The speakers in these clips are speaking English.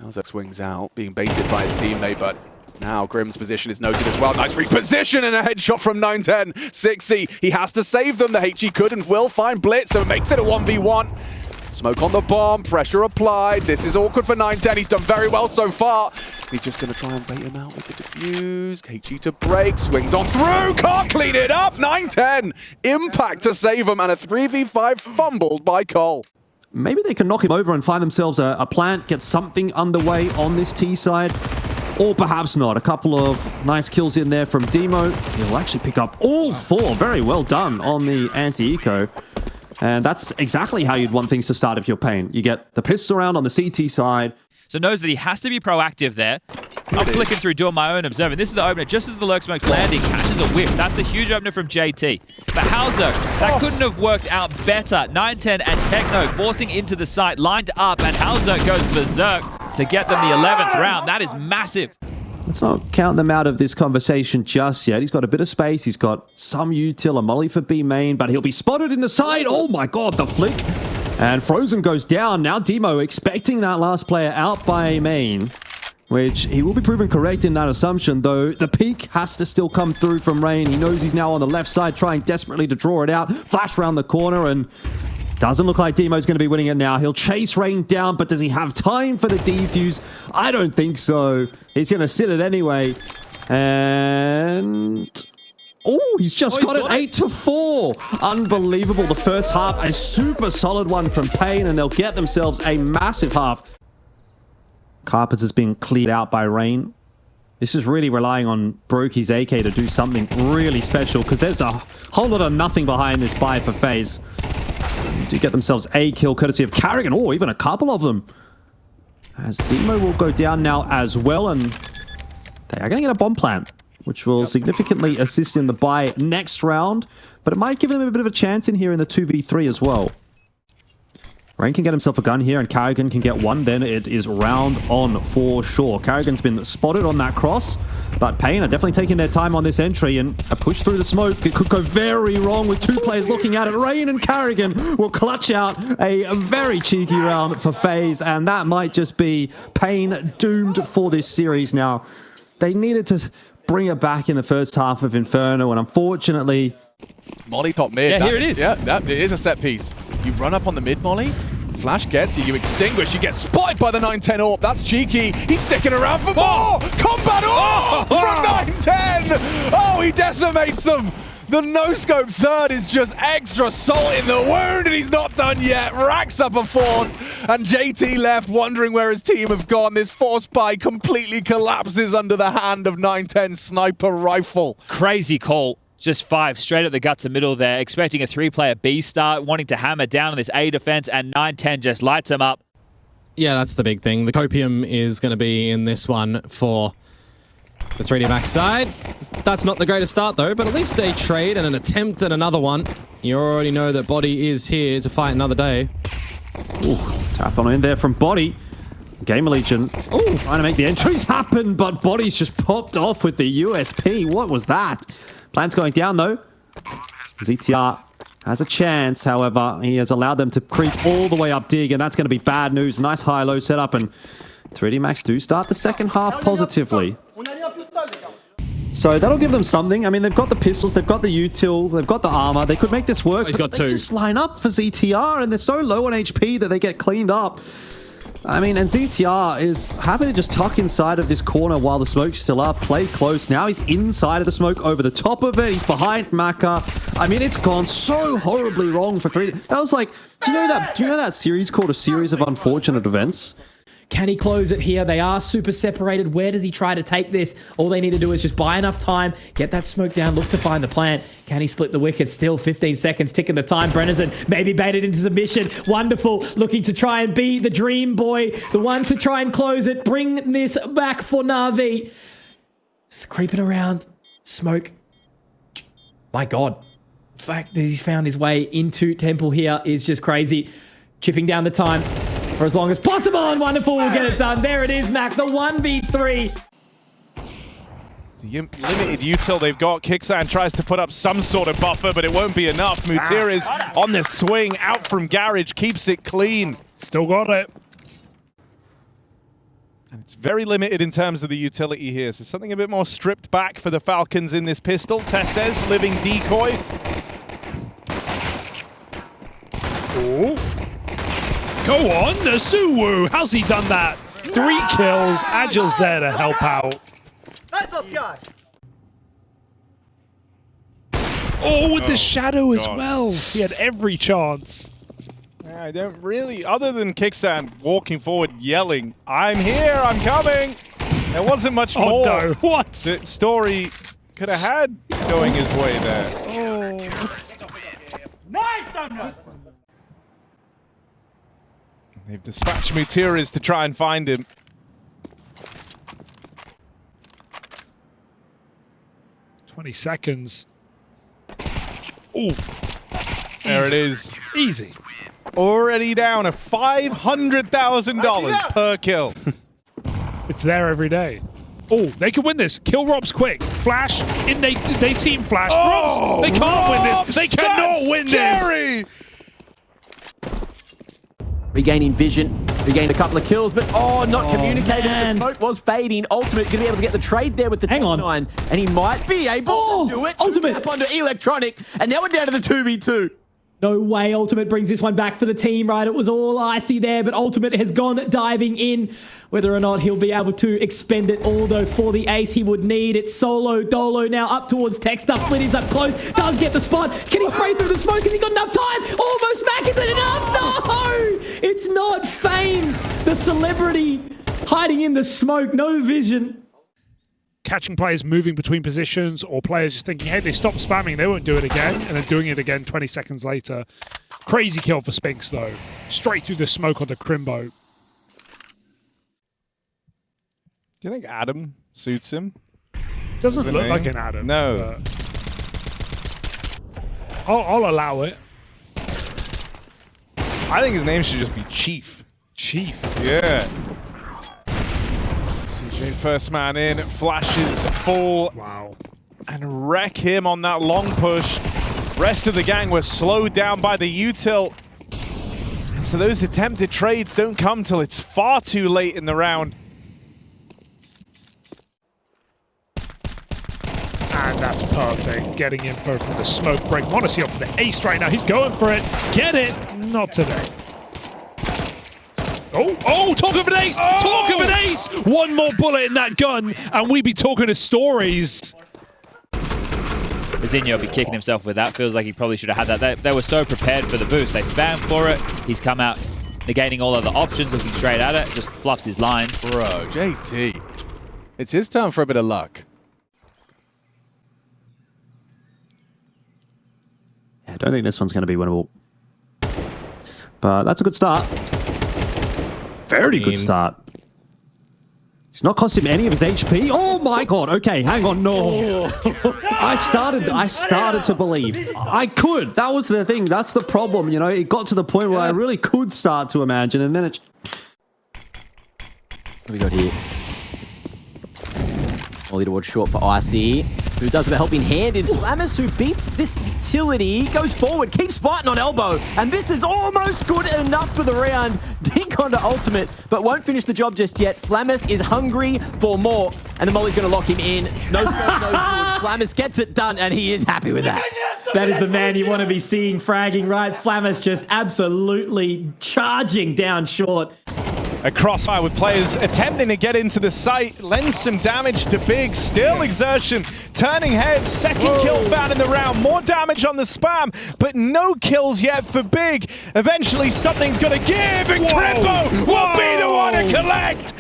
Alzek swings out, being baited by his teammate, but now Grim's position is noted as well. Nice reposition and a headshot from 910. 6C, he has to save them. The HE could and will find Blitz, so it makes it a 1v1. Smoke on the bomb, pressure applied. This is awkward for 910. He's done very well so far. He's just going to try and bait him out with the defuse. HE to break, swings on through, can't clean it up. 910, impact to save him, and a 3v5 fumbled by Cole. Maybe they can knock him over and find themselves a plant, get something underway on this T side. Or perhaps not. A couple of nice kills in there from Demo. He'll actually pick up all four. Very well done on the anti-eco. And that's exactly how you'd want things to start if you're Pain. You get the pistol round on the CT side. So knows that he has to be proactive there. I'm flicking through, doing my own observing. This is the opener. Just as the lurk smoke's landing, catches a whiff. That's a huge opener from JT. But Hauser, that couldn't have worked out better. 910 and Techno forcing into the site, lined up, and Hauser goes berserk to get them the 11th round. That is massive. Let's not count them out of this conversation just yet. He's got a bit of space. He's got some util, a molly for B main, but he'll be spotted in the side. Oh my god, the flick. And Frozen goes down. Now Demo expecting that last player out by main, which he will be proven correct in that assumption, though the peak has to still come through from Rain. He knows he's now on the left side, trying desperately to draw it out. Flash around the corner, and doesn't look like Demo's going to be winning it now. He'll chase Rain down, but does he have time for the defuse? I don't think so. He's going to sit it anyway. And oh, he's just got it 8-4. Unbelievable. The first half, a super solid one from Pain, and they'll get themselves a massive half. Carpets has been cleared out by Rain. This is really relying on Brokey's AK to do something really special, because there's a whole lot of nothing behind this buy for FaZe. To get themselves a kill courtesy of Carrigan, or even a couple of them. As Demo will go down now as well, and they are going to get a bomb plant, which will significantly assist in the buy next round, but it might give them a bit of a chance in here in the 2v3 as well. Rain can get himself a gun here, and Carrigan can get one. Then it is round on for sure. Carrigan's been spotted on that cross, but Pain are definitely taking their time on this entry, and a push through the smoke. It could go very wrong with two players looking at it. Rain and Carrigan will clutch out a very cheeky round for FaZe, and that might just be Pain doomed for this series now. They needed to bring it back in the first half of Inferno, and unfortunately... Molly top mid. Yeah, here it is. Yeah, that it is a set piece. You run up on the mid molly, Flash gets you, you extinguish, you get spotted by the 910 AWP. That's cheeky. He's sticking around for more. Combat AWP from 910. Oh, he decimates them. The no-scope third is just extra salt in the wound, and he's not done yet. Racks up a fourth, and JT left wondering where his team have gone. This force buy completely collapses under the hand of 910 sniper rifle. Crazy call. Just 5 straight at the guts of middle there, expecting a 3-player B start, wanting to hammer down on this A defense, and 910 just lights him up. Yeah, that's the big thing. The Copium is going to be in this one for the 3D Max side. That's not the greatest start though, but at least a trade and an attempt at another one. You already know that Body is here to fight another day. Ooh, tap on in there from Body. Gamer Legion, oh, trying to make the entries happen, but Body's just popped off with the USP. What was that? Plant's going down though. ZTR has a chance, however, he has allowed them to creep all the way up dig, and that's going to be bad news. Nice high-low setup, and 3D Max do start the second half positively. So that'll give them something. I mean, they've got the pistols, they've got the util, they've got the armor. They could make this work. He's got they two. Just line up for ZTR, and they're so low on HP that they get cleaned up. I mean, and ZTR is happy to just tuck inside of this corner while the smoke's still up, play close. Now he's inside of the smoke, over the top of it. He's behind Maka. I mean, it's gone so horribly wrong for 3D. That was like, do you know that series called A Series of Unfortunate Events? Can he close it here? They are super separated. Where does he try to take this? All they need to do is just buy enough time, get that smoke down, look to find the plant. Can he split the wickets? Still 15 seconds, ticking the time. Brennison maybe baited into submission. Wonderful. Looking to try and be the dream boy, the one to try and close it. Bring this back for Na'Vi. It's creeping around. Smoke. My God. The fact that he's found his way into Temple here is just crazy. Chipping down the time for as long as possible, and Wonderful will get it done. There it is, Mac, the 1v3. The limited util they've got. Kicksan tries to put up some sort of buffer, but it won't be enough. Mutir is on the swing, out from Garage, keeps it clean. Still got it. And it's very limited in terms of the utility here. So something a bit more stripped back for the Falcons in this pistol. Tess says, living decoy. Oh. Go on, the Suwoo. How's he done that? 3 kills. Agile's there to help out. Nice, Oscar. Oh, with the shadow as well. He had every chance. I don't really, other than Kickstand walking forward yelling, I'm here, I'm coming. There wasn't much more no, what? the story could have had going his way there. Nice, They've dispatched Mutiras to try and find him. "20 seconds. Oh, There it is. easy. Already down a $500,000 per kill. It's there every day. Oh, they can win this. Kill Robs quick. Flash. They team flash. Robs, they can't win this. They cannot win this. Regaining vision, regained a couple of kills, but not communicated. The smoke was fading. Ultimate going to be able to get the trade there with the Hang on. 9, and he might be able to do it. Ultimate. Tap onto Electronic, and now we're down to the 2v2. No way Ultimate brings this one back for the team, right? It was all icy there, but Ultimate has gone diving in. Whether or not he'll be able to expend it all, though, for the ace he would need. It's solo Dolo now up towards Texter. Flint is up close, does get the spot. Can he spray through the smoke? Has he got enough time? Almost back, is it enough? No! It's not Fame, the celebrity hiding in the smoke, no vision. Catching players moving between positions, or players just thinking, hey, they stopped spamming, they won't do it again, and then doing it again 20 seconds later. Crazy kill for Spinks, though. Straight through the smoke onto Crimbo. Do you think Adam suits him? Doesn't The look name? like an Adam. No. I'll allow it. I think his name should just be Chief. Chief. Yeah. CJ first man in, flashes full. Wow. And wreck him on that long push. Rest of the gang was slowed down by the util. And so those attempted trades don't come till it's far too late in the round. And that's perfect. Getting info from the smoke break. Monacy off for the ace right now. He's going for it. Get it. Not today. Oh, talk of an ace! Oh! Talk of an ace! One more bullet in that gun, and we'd be talking of stories. Zinho will be kicking himself with that. Feels like he probably should have had that. They were so prepared for the boost. They spammed for it. He's come out negating all other options, looking straight at it. Just fluffs his lines. Bro, JT. It's his turn for a bit of luck. I don't think this one's going to be winnable. But that's a good start. Very good start. It's not cost him any of his HP. Oh my god. Okay, hang on. No. I started to believe. I could. That was the thing. That's the problem, you know. It got to the point where I really could start to imagine, and then it... What do we got here? Molly towards short for IC, who does have a helping hand in Flamus, who beats this utility, goes forward, keeps fighting on elbow, and this is almost good enough for the round. Dink onto ultimate, but won't finish the job just yet. Flamus is hungry for more, and the Molly's going to lock him in. No scope, no good. Flamus gets it done, and he is happy with that. That is the man you want to be seeing fragging, right? Flamus just absolutely charging down short. A crossfire with players attempting to get into the site, lends some damage to Big, still exertion, turning heads, second kill found in the round, more damage on the spam, but no kills yet for Big. Eventually something's gonna give, and Crimbo will be the one to collect!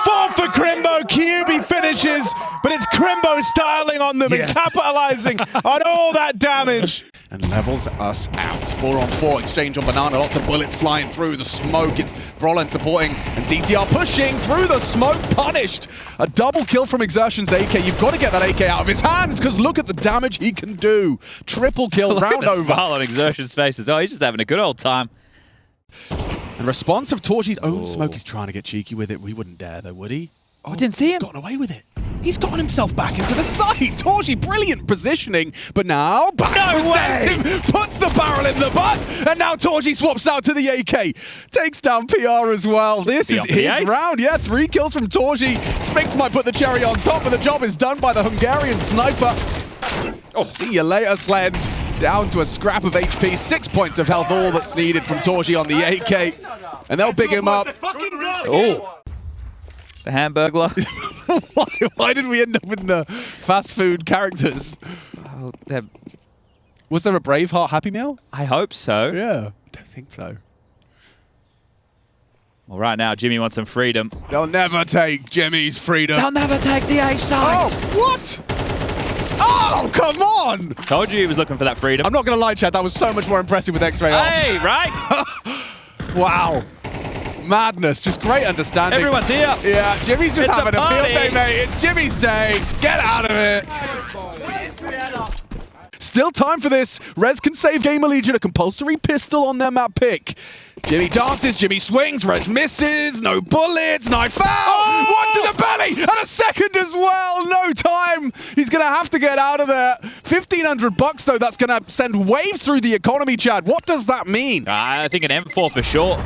4 for Crimbo, QB finishes, but it's Crimbo styling on them and capitalizing on all that damage. And levels us out. 4-on-4 exchange on Banana, lots of bullets flying through the smoke. It's Brolin supporting and ZTR pushing through the smoke, punished. A double kill from Exertion's AK. You've got to get that AK out of his hands because look at the damage he can do. Triple kill, round the over. Smile on Exertion's face as well. He's just having a good old time. And response of Torchy's own smoke. He's trying to get cheeky with it. We wouldn't dare though, would he? I didn't see him. Gotten away with it. He's gotten himself back into the site. Torji, brilliant positioning, but now back presents him, puts the barrel in the butt, and now Torji swaps out to the AK. Takes down PR as well. This is his round. Yeah, 3 kills from Torji. Spinks might put the cherry on top, but the job is done by the Hungarian sniper. Oh, see you later, Slend. Down to a scrap of HP, 6 points of health, all that's needed from Torji on the AK. And they'll big him up. Oh. The Hamburglar. Why did we end up with the fast food characters? Oh, was there a Braveheart Happy Meal? I hope so. Yeah, I don't think so. Well, right now, Jimmy wants some freedom. They'll never take Jimmy's freedom. They'll never take the A side. Oh, what? Oh, come on! Told you he was looking for that freedom. I'm not going to lie, Chad. That was so much more impressive with X-Ray off. Hey, right? Wow. Madness. Just great understanding. Everyone's here. Yeah, Jimmy's just It's having a a field party. day, mate. It's Jimmy's day. Get out of it. Still time for this. Rez can save Gamer Legion a compulsory pistol on their map pick. Jimmy dances, Jimmy swings, Rez misses, no bullets, knife out, one to the belly, and a second as well, no time. He's going to have to get out of there. 1,500 bucks though, that's going to send waves through the economy, Chad. What does that mean? I think an M4 for sure.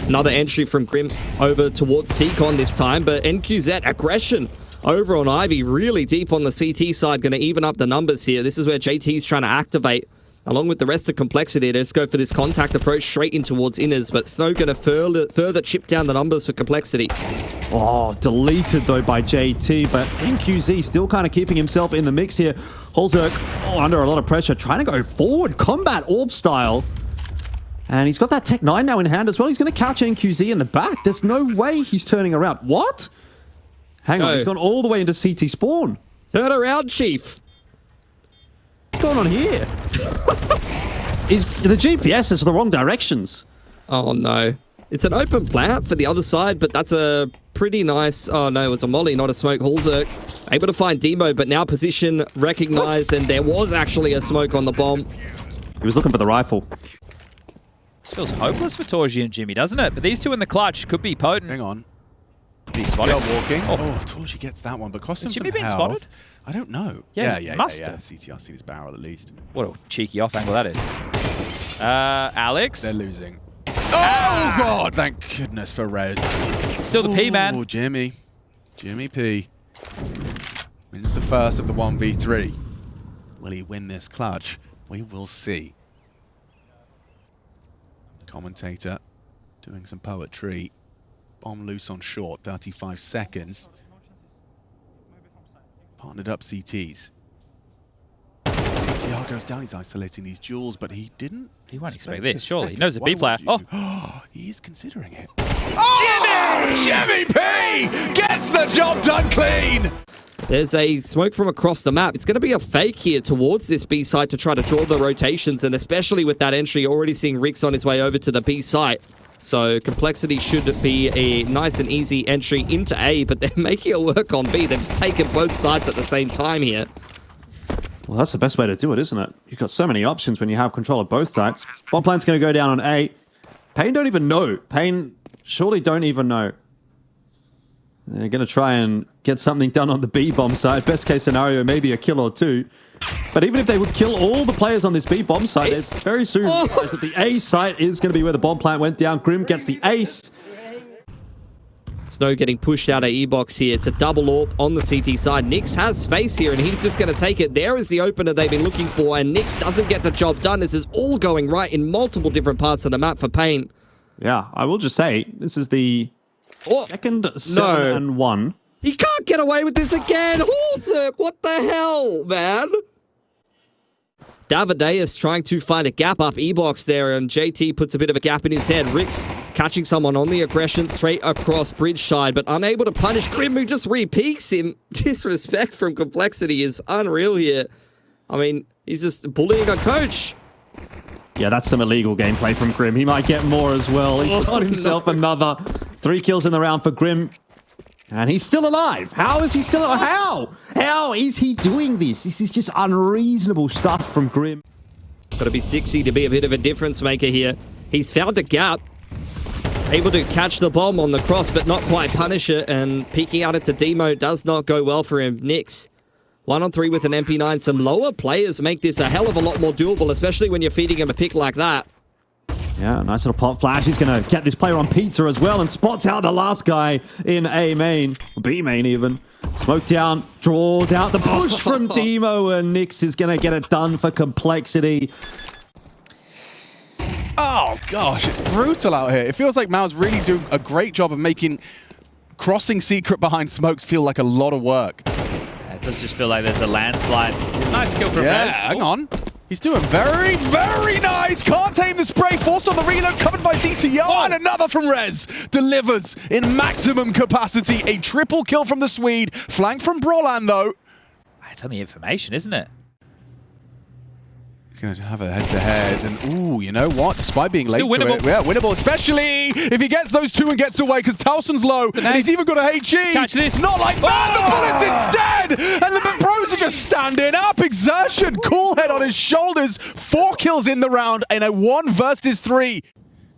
Another entry from Grim over towards T-Con this time, but NQZ aggression over on Ivy, really deep on the CT side, going to even up the numbers here. This is where JT's trying to activate, along with the rest of Complexity. Let's go for this contact approach straight in towards Inners, but Snow going to further chip down the numbers for Complexity. Oh, deleted though by JT, but NQZ still kind of keeping himself in the mix here. Holzerk under a lot of pressure, trying to go forward, combat orb style. And he's got that Tech 9 now in hand as well. He's going to couch NQZ in the back. There's no way he's turning around. What? Hang on, he's gone all the way into CT spawn. Turn around, Chief. What's going on here? The GPS is the wrong directions. Oh, no. It's an open plant for the other side, but that's a pretty nice... Oh, no, it's a molly, not a smoke. Holzerk able to find Demo, but now position recognized, and there was actually a smoke on the bomb. He was looking for the rifle. This feels hopeless for Torji and Jimmy, doesn't it? But these two in the clutch could be potent. Hang on. Be spotted. They're walking. Oh, Torji gets that one, but costs him Is Jimmy some being health. spotted? I don't know. Yeah, yeah. must yeah. have. CTR seen his barrel at least. What a cheeky off angle that is. Alex. They're losing. Oh, God. Thank goodness for Rez. Still the P, man. Oh, Jimmy. Jimmy P. Wins the first of the 1v3. Will he win this clutch? We will see. Commentator doing some poetry. Bomb loose on short, 35 seconds. Partnered up CTs. CTR goes down, he's isolating these jewels, but he didn't. He won't expect this, surely. He knows the B Why player. would you? He is considering it. Oh! Jimmy P gets the job done clean! There's a smoke from across the map. It's going to be a fake here towards this B site to try to draw the rotations, and especially with that entry, already seeing Rix on his way over to the B site. So Complexity should be a nice and easy entry into A, but they're making it work on B. They've just taken both sides at the same time here. Well, that's the best way to do it, isn't it? You've got so many options when you have control of both sides. Bomb plant's going to go down on A. Pain don't even know. Pain surely don't even know. They're going to try and get something done on the B bomb side. Best case scenario, maybe a kill or two. But even if they would kill all the players on this B bomb site, they very soon realize that the A site is going to be where the bomb plant went down. Grim gets the ace. Snow getting pushed out of E-box here. It's a double AWP on the CT side. Nyx has space here, and he's just going to take it. There is the opener they've been looking for, and Nyx doesn't get the job done. This is all going right in multiple different parts of the map for Pain. Yeah, I will just say, this is the second 7-1. He can't get away with this again! Holzerk, what the hell, man? Davideus trying to find a gap up E-box there, and JT puts a bit of a gap in his head. Rix catching someone on the aggression straight across bridge side, but unable to punish Grim, who just re-peeks him. Disrespect from Complexity is unreal here. I mean, he's just bullying a coach. Yeah, that's some illegal gameplay from Grim. He might get more as well. He's got himself another 3 kills in the round for Grim. And he's still alive. How is he still alive? How is he doing this? This is just unreasonable stuff from Grim. Got to be 60 to be a bit of a difference maker here. He's found a gap. Able to catch the bomb on the cross, but not quite punish it, and peeking out into Demo does not go well for him. Nix, 1-on-3 with an MP9. Some lower players make this a hell of a lot more doable, especially when you're feeding him a pick like that. Yeah, nice little pop flash. He's going to get this player on pizza as well and spots out the last guy in A main, B main even. Smoke down, draws out the push from Demo, and Nix is going to get it done for Complexity. Oh gosh, it's brutal out here. It feels like Mao's really doing a great job of making crossing secret behind smokes feel like a lot of work. It does just feel like there's a landslide. Nice kill from Yeah, Rez. hang on. He's doing very, very nice. Can't tame the spray. Forced on the reload, covered by CTO, and another from Rez. Delivers in maximum capacity. A triple kill from the Swede. Flank from Brolan, though. It's only information, isn't it? He's going to have a head-to-head, and ooh, you know what? Despite being late Still to winnable. it, yeah, winnable, especially if he gets those two and gets away, because Towson's low, and he's even got a HE. Catch this. Not like that, the bullets instead! And the pros are just standing up. Exertion, cool head on his shoulders. 4 kills in the round in a 1 versus 3.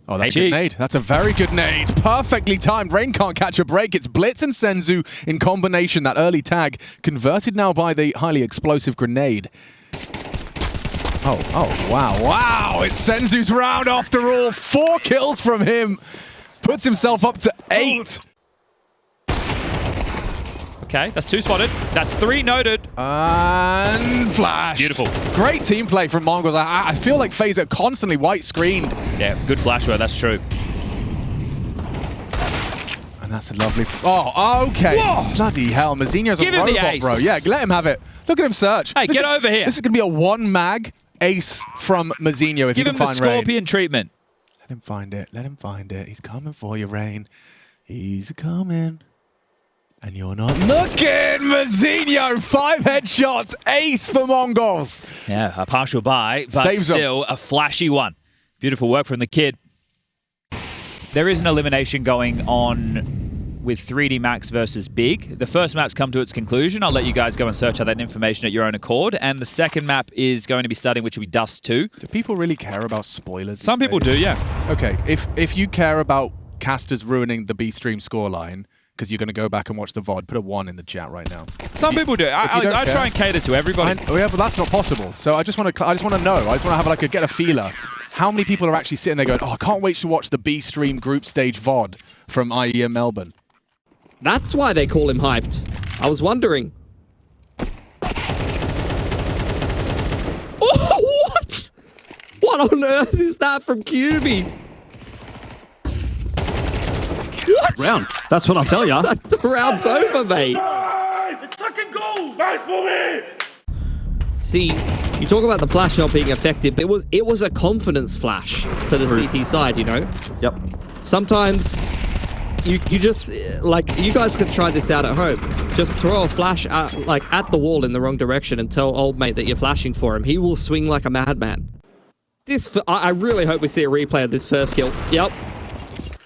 Oh, that's a good nade. That's a very good nade. Perfectly timed. Rain can't catch a break. It's Blitz and Senzu in combination. That early tag converted now by the highly explosive grenade. Oh, wow. It's Senzu's round after all. 4 kills from him. Puts himself up to 8. Okay, that's 2 spotted. That's 3 noted. And flash. Beautiful. Great team play from Mongols. I feel like FaZe are constantly white screened. Yeah, good flash work, that's true. And that's a lovely... Oh, okay. Whoa. Bloody hell. Mazinho's a Give him the robot, ace. bro. Yeah, let him have it. Look at him search. Hey, get over here. This is going to be a 1-mag ace from Mazinho if Give he him can the find Rain. Scorpion treatment. Let him find it. Let him find it. He's coming for you, Rain. He's coming. And you're not looking! Mazinho! 5 headshots. Ace for Mongols. Yeah, a partial buy, but Saves still a flashy one. Beautiful work from the kid. There is an elimination going on with 3D Max versus Big. The first map's come to its conclusion. I'll let you guys go and search out that information at your own accord. And the second map is going to be starting, which will be Dust 2. Do people really care about spoilers? Some people do, yeah. Okay, if you care about casters ruining the B-Stream scoreline, because you're going to go back and watch the VOD, put a 1 in the chat right now. Some people do. Alex, I try and cater to everybody. Yeah, but that's not possible. So I just want to know. I just want to have like get a feeler. How many people are actually sitting there going, "Oh, I can't wait to watch the B-Stream group stage VOD from IEM Melbourne"? That's why they call him hyped. I was wondering. Oh, what? What on earth is that from QB? What? Round. That's what I'll tell you. The round's over, mate. It's fucking goal! Nice movie! See, you talk about the flash not being effective, but it was a confidence flash for the CT side, you know? Yep. Sometimes you just, like, you guys can try this out at home. Just throw a flash at the wall in the wrong direction and tell old mate that you're flashing for him. He will swing like a madman. I really hope we see a replay of this first kill. Yep.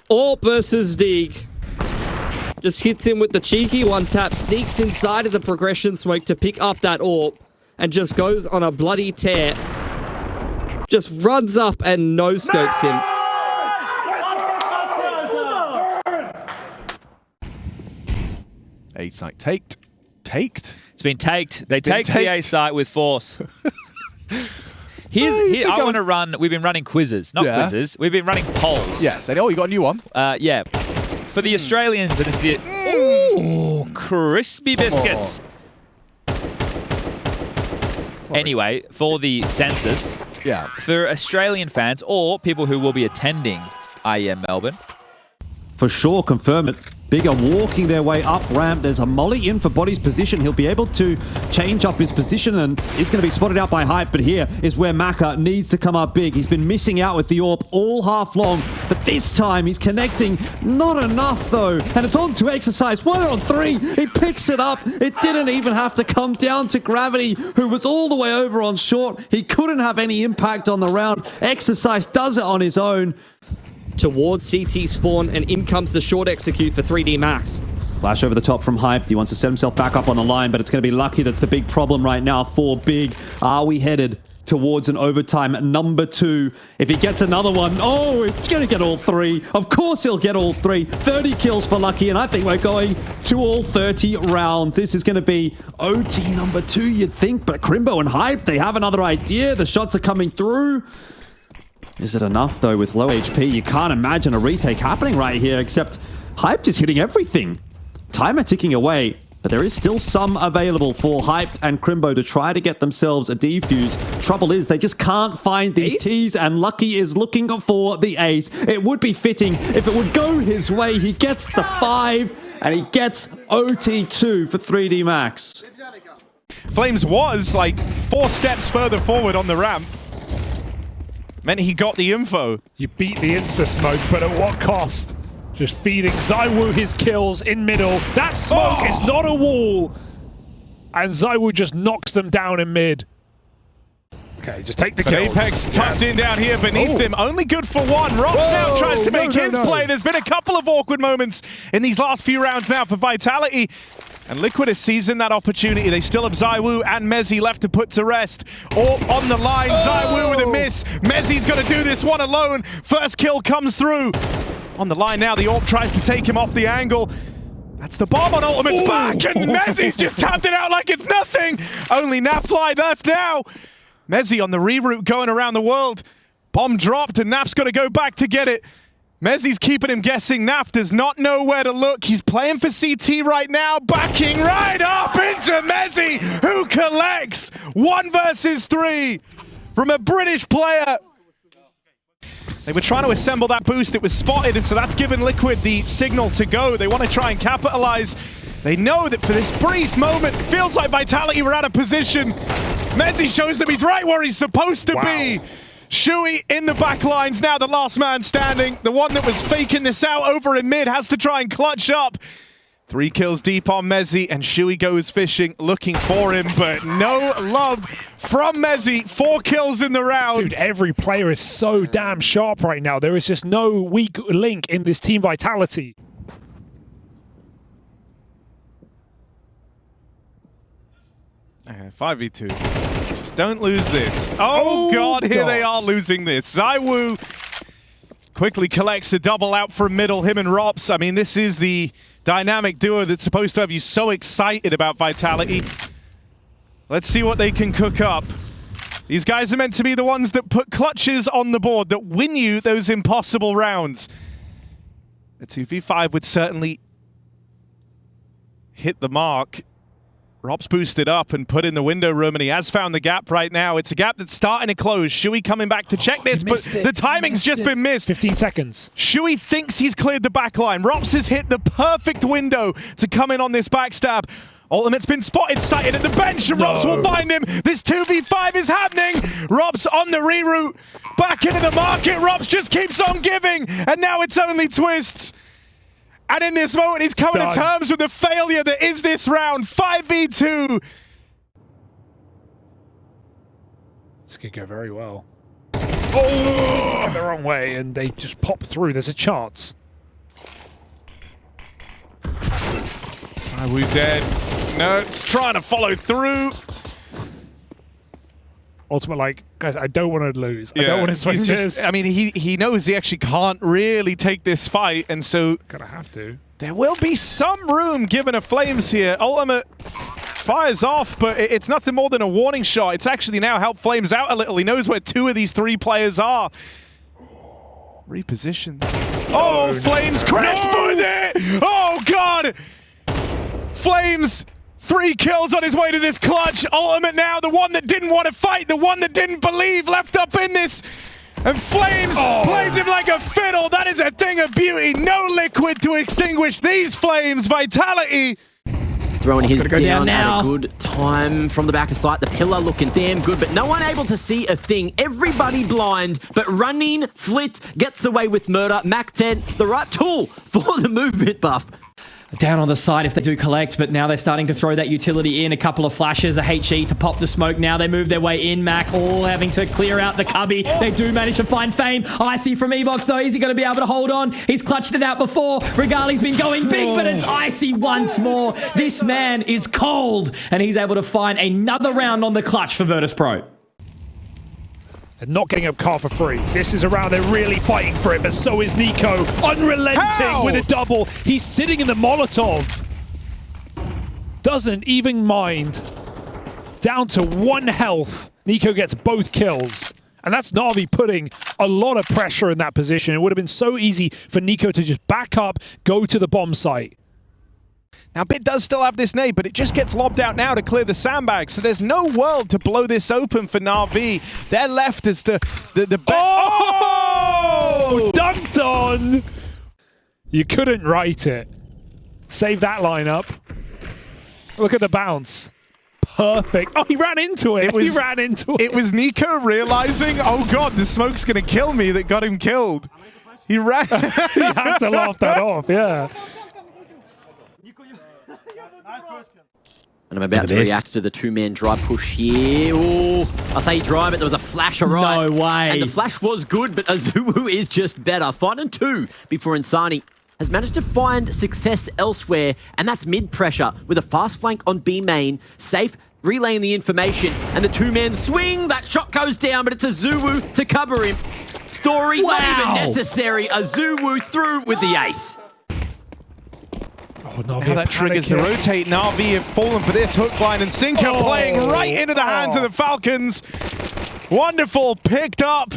Orp versus Dig. Just hits him with the cheeky 1-tap, sneaks inside of the progression smoke to pick up that Orp, and just goes on a bloody tear. Just runs up and no-scopes him. A site taked. It's been taked. They take the A site with force. Here, I want to run. We've been running quizzes, not quizzes. We've been running polls. Yes. Oh, you got a new one. Yeah. For the Australians, and it's the ooh, crispy biscuits. Anyway, for the census, for Australian fans or people who will be attending IEM Melbourne, For sure, confirm it. Bigger walking their way up ramp. There's a molly in for Body's position. He'll be able to change up his position and is going to be spotted out by Hype. But here is where Maka needs to come up big. He's been missing out with the AWP all half long. But this time he's connecting. Not enough though. And it's on to Exercise. 1-on-3. He picks it up. It didn't even have to come down to Gravity, who was all the way over on short. He couldn't have any impact on the round. Exercise does it on his own. Towards CT spawn, and in comes the short execute for 3D Max. Flash over the top from Hyped. He wants to set himself back up on the line, but it's going to be Lucky that's the big problem right now for Big. Are we headed towards an overtime number 2? If he gets another one, oh, he's going to get all 3. Of course he'll get all 3. 30 kills for Lucky, and I think we're going to all 30 rounds. This is going to be OT number 2, you'd think, but Crimbo and Hype, they have another idea. The shots are coming through. Is it enough, though, with low HP? You can't imagine a retake happening right here, except Hype just hitting everything. Timer ticking away, but there is still some available for Hyped and Crimbo to try to get themselves a defuse. Trouble is, they just can't find these Ts, and Lucky is looking for the ace. It would be fitting if it would go his way. He gets the 5, and he gets OT2 for 3D Max. Flames was like 4 steps further forward on the ramp. Meant he got the info. You beat the insta-smoke, but at what cost? Just feeding ZywOo his kills in middle. That smoke is not a wall. And ZywOo just knocks them down in mid. Okay, just take the kill. Apex tucked in down here beneath him. Only good for 1. Rox now tries to make his play. There's been a couple of awkward moments in these last few rounds now for Vitality. And Liquid is seizing that opportunity. They still have ZywOo and Mezzi left to put to rest. All on the line. ZywOo with a miss. Mezzi's going to do this one alone. First kill comes through. On the line now, the AWP tries to take him off the angle. That's the bomb on Ultimate's back, and Mezzi's just tapped it out like it's nothing. Only Napfly left now. Mezzi on the reroute going around the world. Bomb dropped, and Nap's got to go back to get it. Mezzi's keeping him guessing. Nap does not know where to look. He's playing for CT right now, backing right up into Mezzi, who collects 1 versus 3 from a British player. They were trying to assemble that boost. It was spotted, and so that's given Liquid the signal to go. They want to try and capitalize. They know that for this brief moment, it feels like Vitality were out of position. Mezzi shows them he's right where he's supposed to be. Shui in the back lines now, the last man standing. The one that was faking this out over in mid has to try and clutch up. 3 kills deep on Mezzi, and Shui goes fishing, looking for him, but no love from Mezzi. 4 kills in the round. Dude, every player is so damn sharp right now. There is just no weak link in this team Vitality. Okay, 5v2. Just don't lose this. Oh God, here they are losing this. ZywOo quickly collects a double out from middle, him and Rops. I mean, this is the dynamic duo that's supposed to have you so excited about Vitality. Let's see what they can cook up. These guys are meant to be the ones that put clutches on the board, that win you those impossible rounds. A 2v5 would certainly hit the mark. Rob's boosted up and put in the window room, and he has found the gap right now. It's a gap that's starting to close. Shui coming back to check this, but the timing's just been missed. 15 seconds. Shui thinks he's cleared the back line. Robs has hit the perfect window to come in on this backstab. Ultimate's been spotted, sighted at the bench, and Robs will find him. This 2v5 is happening. Robs on the reroute, back into the market. Robs just keeps on giving, and now it's only twists. And in this moment, he's coming to terms with the failure that is this round. 5v2. This could go very well. Oh, it's going the wrong way, and they just pop through. There's a chance. ZywOo dead. No, it's trying to follow through. Ultimate, like, guys, I don't want to lose. I don't want to swing this. I mean, he knows he actually can't really take this fight, and so Gonna have to. There will be some room given to Flames here. Ultimate fires off, but it's nothing more than a warning shot. It's actually now helped Flames out a little. He knows where 2 of these 3 players are. Repositions. Oh, Flames crashed with it! Oh, God! Flames, 3 kills on his way to this clutch. Ultimate now, the one that didn't want to fight, the one that didn't believe, left up in this. And Flames plays him like a fiddle. That is a thing of beauty. No Liquid to extinguish these flames. Vitality. Throwing his down at a good time from the back of sight. The pillar looking damn good, but no one able to see a thing. Everybody blind, but running, Flit gets away with murder. Mac 10, the right tool for the movement buff. Down on the side if they do collect, but now they're starting to throw that utility in. A couple of flashes, a HE to pop the smoke. Now they move their way in. Mac all having to clear out the cubby. They do manage to find Fame. Icy from Evox though. Is he going to be able to hold on? He's clutched it out before. Regali's been going big, but it's Icy once more. This man is cold, and he's able to find another round on the clutch for Virtus Pro. And not getting up car for free. This is a round they're really fighting for it, but so is Nico. Unrelenting with a double. He's sitting in the Molotov. Doesn't even mind. Down to 1 health. Nico gets both kills. And that's Na'Vi putting a lot of pressure in that position. It would have been so easy for Nico to just back up, go to the bomb site. Now, Bit does still have this nade, but it just gets lobbed out now to clear the sandbag, so there's no world to blow this open for Na'Vi. They're left as the Oh! Dunked on! You couldn't write it. Save that lineup. Look at the bounce. Perfect. Oh, he ran into it. He ran into it. It was Nico realizing, oh god, the smoke's going to kill me, that got him killed. He ran. You have to laugh that off, yeah. And I'm about to react to the two-man dry push here. Ooh, I say dry, but there was a flash arrive. No way. And the flash was good, but Azuwu is just better. 5 and 2 before Insani has managed to find success elsewhere, and that's mid-pressure with a fast flank on B main. Safe relaying the information, and the two-man swing. That shot goes down, but it's Azuwu to cover him. Story not even necessary. Azuwu through with the ace. Oh, now that triggers the rotate. Na'Vi have fallen for this hook line, and Sinker playing right into the hands of the Falcons. Wonderful, picked up.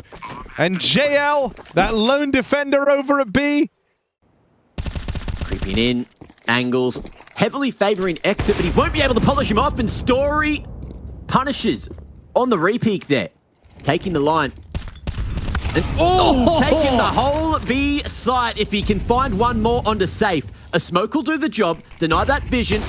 And JL, that lone defender over at B. Creeping in, angles, heavily favoring exit, but he won't be able to polish him off, and Story punishes on the repeak there. Taking the line. And taking the whole B site. If he can find one more onto safe. A smoke will do the job, deny that vision,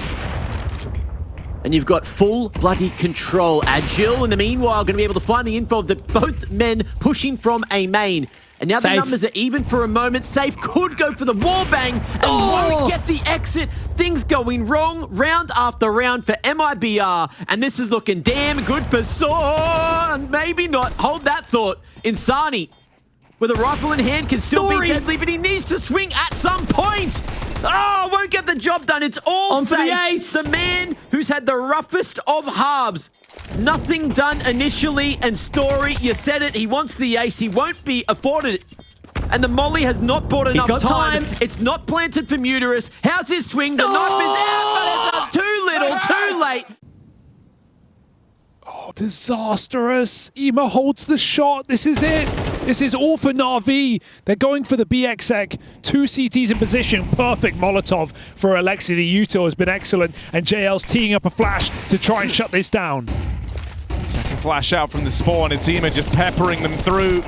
and you've got full bloody control. Agile, in the meanwhile, going to be able to find the info of the both men pushing from a main. And now the numbers are even for a moment. Safe could go for the wallbang and won't get the exit. Things going wrong round after round for MIBR. And this is looking damn good for Son. Maybe not. Hold that thought. Insani, with a rifle in hand, can still be deadly, but he needs to swing at some point. Oh, won't get the job done. It's all on safe. The ace. The man who's had the roughest of halves. Nothing done initially, and Story, you said it, he wants the ace. He won't be afforded it. And the molly has not bought enough time. It's not planted for Muterus. How's his swing? The knife is out, but it's too little, too late. Oh, disastrous. Ema holds the shot. This is it. This is all for Na'Vi. They're going for the BXEC. 2 CTs in position. Perfect Molotov for Alexi. The util has been excellent. And JL's teeing up a flash to try and shut this down. Second flash out from the spawn. It's Ema just peppering them through.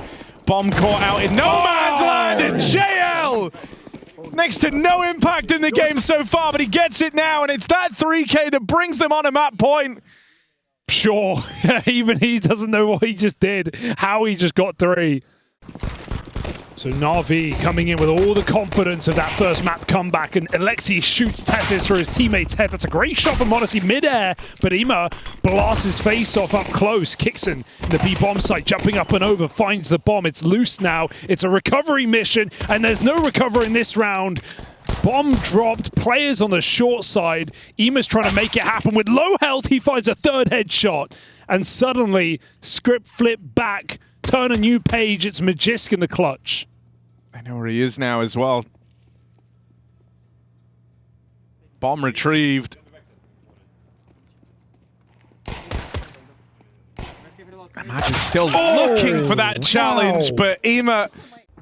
Bomb caught out in no man's land. And JL! Next to no impact in the game so far, but he gets it now. And it's that 3K that brings them on a map point. Sure, even he doesn't know what he just did, how he just got 3. So Na'Vi coming in with all the confidence of that first map comeback, and Alexi shoots Tessis for his teammate's head. That's a great shot from Modesty mid-air, but Ema blasts his face off up close. Kixon in the B-bomb site, jumping up and over, finds the bomb. It's loose now. It's a recovery mission, and there's no recovery in this round. Bomb dropped, players on the short side. Ema's trying to make it happen. With low health, he finds a 3rd headshot. And suddenly, script flip back, turn a new page. It's Magisk in the clutch. I know where he is now as well. Bomb retrieved. Imagine still looking for that challenge, but Ema...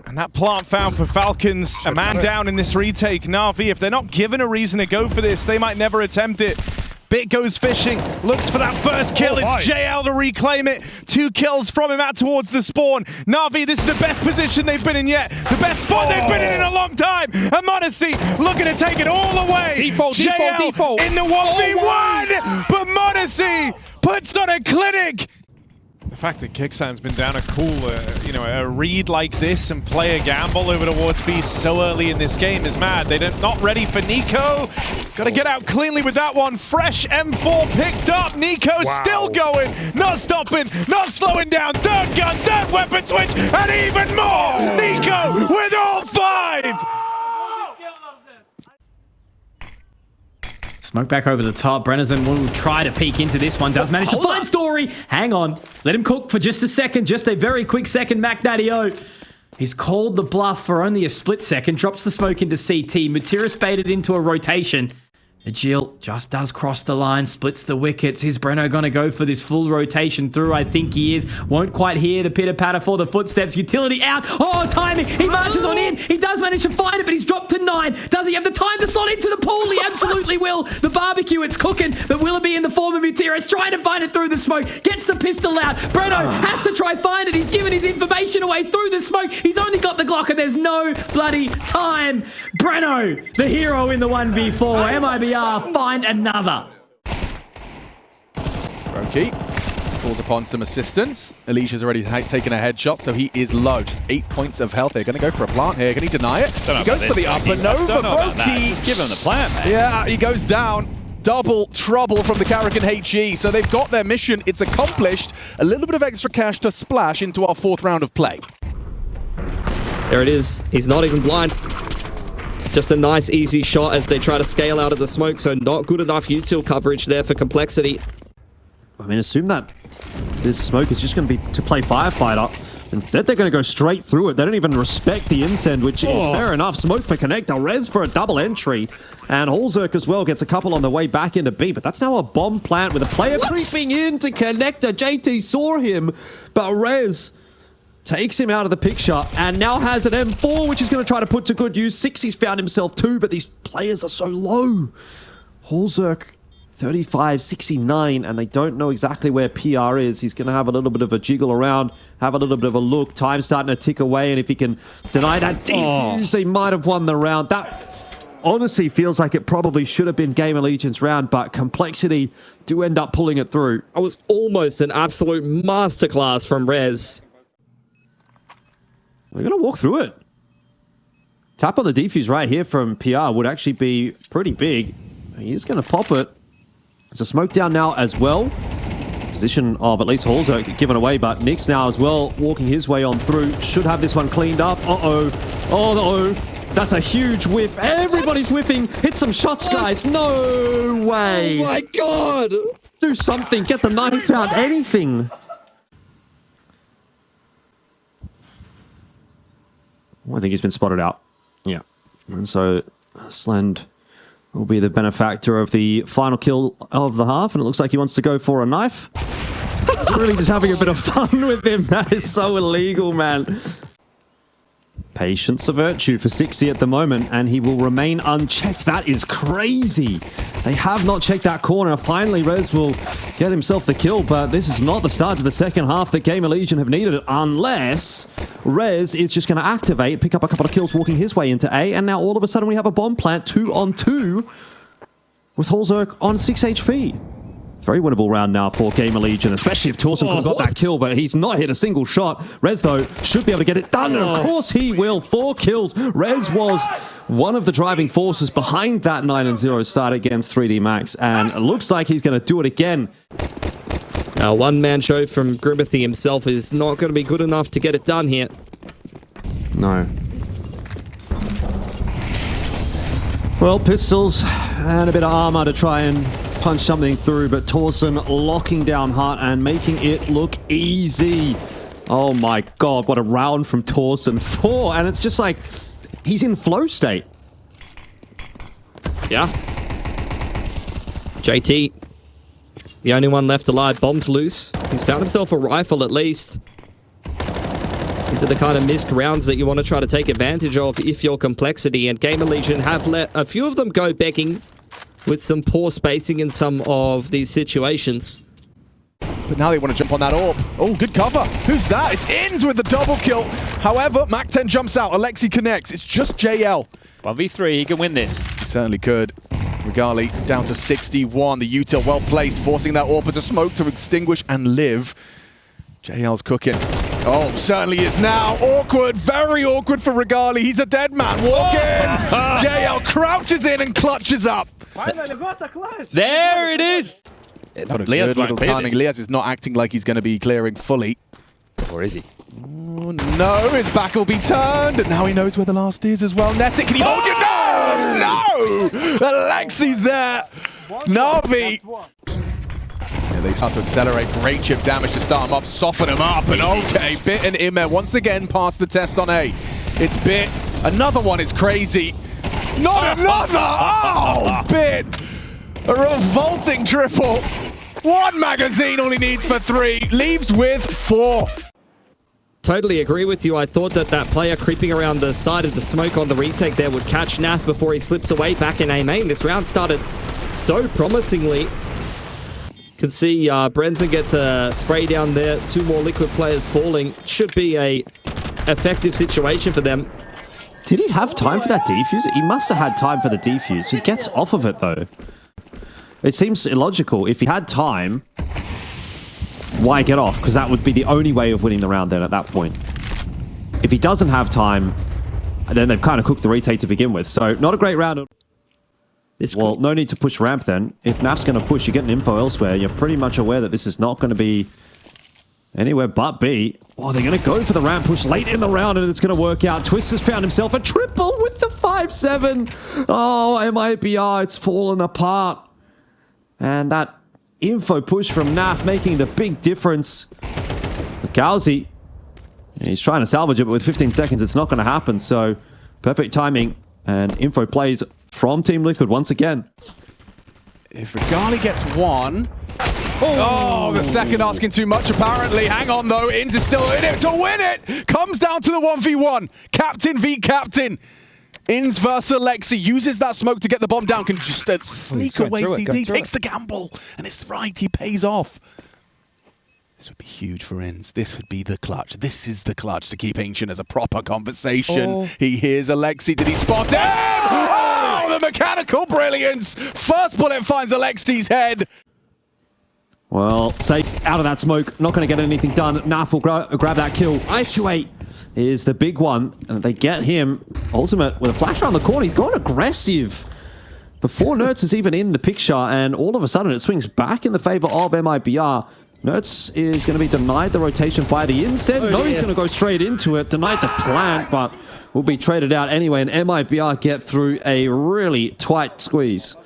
And that plant found for Falcons. A man down in this retake. Na'Vi, if they're not given a reason to go for this, they might never attempt it. Bit goes fishing, looks for that first kill. It's JL to reclaim it. 2 kills from him out towards the spawn. Na'Vi, this is the best position they've been in yet. The best spot they've been in a long time. And Modesty looking to take it all away. Default in the 1v1. But Modesty puts on a clinic. The fact that Kicksan's been down a cool, a read like this and play a gamble over towards B so early in this game is mad. They're not ready for Nico. Got to get out cleanly with that one. Fresh M4 picked up. Nico still going, not stopping, not slowing down. Third gun, third weapon switch, and even more. Nico with all 5. Smoke back over the top. Brennison will try to peek into this one. Does manage to find Story. Hang on. Let him cook for just a second. Just a very quick second. Mac-Daddy-O. He's called the bluff for only a split second. Drops the smoke into CT. Matiris baited into a rotation. Agil just does cross the line, splits the wickets. Is Breno going to go for this full rotation through? I think he is. Won't quite hear the pitter-patter for the footsteps. Utility out. Oh, timing. He marches on in. He does manage to find it, but he's dropped to 9. Does he have the time to slot into the pool? He absolutely will. The barbecue, it's cooking, but will it be in the form of Mutiris? Trying to find it through the smoke. Gets the pistol out. Breno has to try find it. He's given his information away through the smoke. He's only got the Glock, and there's no bloody time. Breno, the hero in the 1v4. MIBR. Find another. Roki calls upon some assistance. Alicia's already taken a headshot, so he is low. Just 8 points of health. They're going to go for a plant here. Can he deny it? He goes for the upper Nova. Roki. Just give him the plant, man. Yeah, he goes down. Double trouble from the Karrakin HE. So they've got their mission. It's accomplished. A little bit of extra cash to splash into our 4th round of play. There it is. He's not even blind. Just a nice, easy shot as they try to scale out of the smoke, so not good enough util coverage there for Complexity. I mean, assume that this smoke is just going to be to play firefighter. Instead, they're going to go straight through it. They don't even respect the incend, which is fair enough. Smoke for Connector, res for a double entry. And Holzerk as well gets a couple on the way back into B, but that's now a bomb plant with a player creeping into Connector. JT saw him, but res takes him out of the picture and now has an M4, which he's going to try to put to good use. 6, he's found himself 2, but these players are so low. Holzerk, 35, 69, and they don't know exactly where PR is. He's going to have a little bit of a jiggle around, have a little bit of a look. Time starting to tick away, and if he can deny that defuse, they might have won the round. That honestly feels like it probably should have been Game Allegiance round, but Complexity do end up pulling it through. It was almost an absolute masterclass from Rez. We're going to walk through it. Tap on the defuse right here from PR would actually be pretty big. He's going to pop it. There's a smoke down now as well. Position of at least Holzer given away, but Nick's now as well walking his way on through. Should have this one cleaned up. Uh-oh. Oh, that's a huge whiff. Everybody's whiffing. Hit some shots, guys. No way. Oh my God. Do something. Get the knife out. Anything. I think he's been spotted out. Yeah. And so Slend will be the benefactor of the final kill of the half, and it looks like he wants to go for a knife. He's really just having a bit of fun with him. That is so illegal, man. Patience a virtue for 60 at the moment, and he will remain unchecked. That is crazy. They have not checked that corner. Finally, Rez will get himself the kill, but this is not the start to the second half that Game Legion have needed, unless Rez is just going to activate, pick up a couple of kills walking his way into A, and now all of a sudden we have a bomb plant 2-on-2 with Holzerk on 6 HP. Very winnable round now for Game Legion, especially if Torsen could have got that kill, but he's not hit a single shot. Rez, though, should be able to get it done, and of course he will. 4 kills. Rez was one of the driving forces behind that 9-0 start against 3D Max, and it looks like he's going to do it again. A one-man show from Grimathy himself is not going to be good enough to get it done here. No. Well, pistols and a bit of armor to try and punch something through, but Torsen locking down Hart and making it look easy. Oh my God, what a round from Torsen. 4, and it's just like he's in flow state. Yeah. JT, the only one left alive, bombed loose. He's found himself a rifle at least. These are the kind of missed rounds that you want to try to take advantage of if you're Complexity, and Gamer Legion have let a few of them go begging with some poor spacing in some of these situations. But now they want to jump on that orb. Oh, good cover. Who's that? It's Inns with the double kill. However, Mac-10 jumps out. Alexi connects. It's just JL. 1v3, he can win this. He certainly could. Regali down to 61. The util well placed, forcing that orb to smoke to extinguish and live. JL's cooking. Oh, certainly is now. Awkward, very awkward for Regali. He's a dead man. Walking. JL crouches in and clutches up. There it is. What a Leah's good little clear timing. this. Leah's is not acting like he's going to be clearing fully. Or is he? Oh, no, his back will be turned. And now he knows where the last is as well. Netic, can he hold it? No! No! Alexi's there. Na'Vi. Yeah, they start to accelerate. Great chip damage to start him up, soften him up. And okay, Bit and Imme once again pass the test on A. It's Bit. Another one is crazy. Not another! Oh, Bit. A revolting triple. One magazine, all he needs for 3. Leaves with 4. Totally agree with you. I thought that that player creeping around the side of the smoke on the retake there would catch Naf before he slips away back in A main. This round started so promisingly. Can see Brenzen gets a spray down there. 2 more Liquid players falling. Should be a effective situation for them. Did he have time for that defuse? He must have had time for the defuse. He gets off of it, though. It seems illogical. If he had time, why get off? Because that would be the only way of winning the round then at that point. If he doesn't have time, then they've kind of cooked the retake to begin with. So, not a great round. Well, no need to push ramp then. If Naf's going to push, you're getting info elsewhere. You're pretty much aware that this is not going to be anywhere but B. Oh, they're going to go for the ramp push late in the round, and it's going to work out. Twist has found himself a triple with the 5-7. Oh, MIBR, it's fallen apart. And that info push from Naf making the big difference. But Gauzy, he's trying to salvage it, but with 15 seconds, it's not going to happen. So, perfect timing. And info plays from Team Liquid once again. If Regali gets 1... Oh, the second asking too much, apparently. Hang on, though. Inns is still in it to win it. Comes down to the 1v1. Captain v Captain. Inns versus Alexi. Uses that smoke to get the bomb down. Can just sneak away. CD takes the gamble. And it's right. He pays off. This would be huge for Inns. This would be the clutch. This is the clutch to keep Ancient as a proper conversation. He hears Alexi. Did he spot him? Oh, the mechanical brilliance. First bullet finds Alexi's head. Well, safe out of that smoke. Not going to get anything done. Naf will grab that kill. Ice is the big one. And they get him. Ultimate with a flash around the corner. He's gone aggressive before Nerds is even in the picture. And all of a sudden, it swings back in the favor of MIBR. Nerds is going to be denied the rotation by the inset. No, he's going to go straight into it. Denied the plant, but will be traded out anyway. And MIBR get through a really tight squeeze.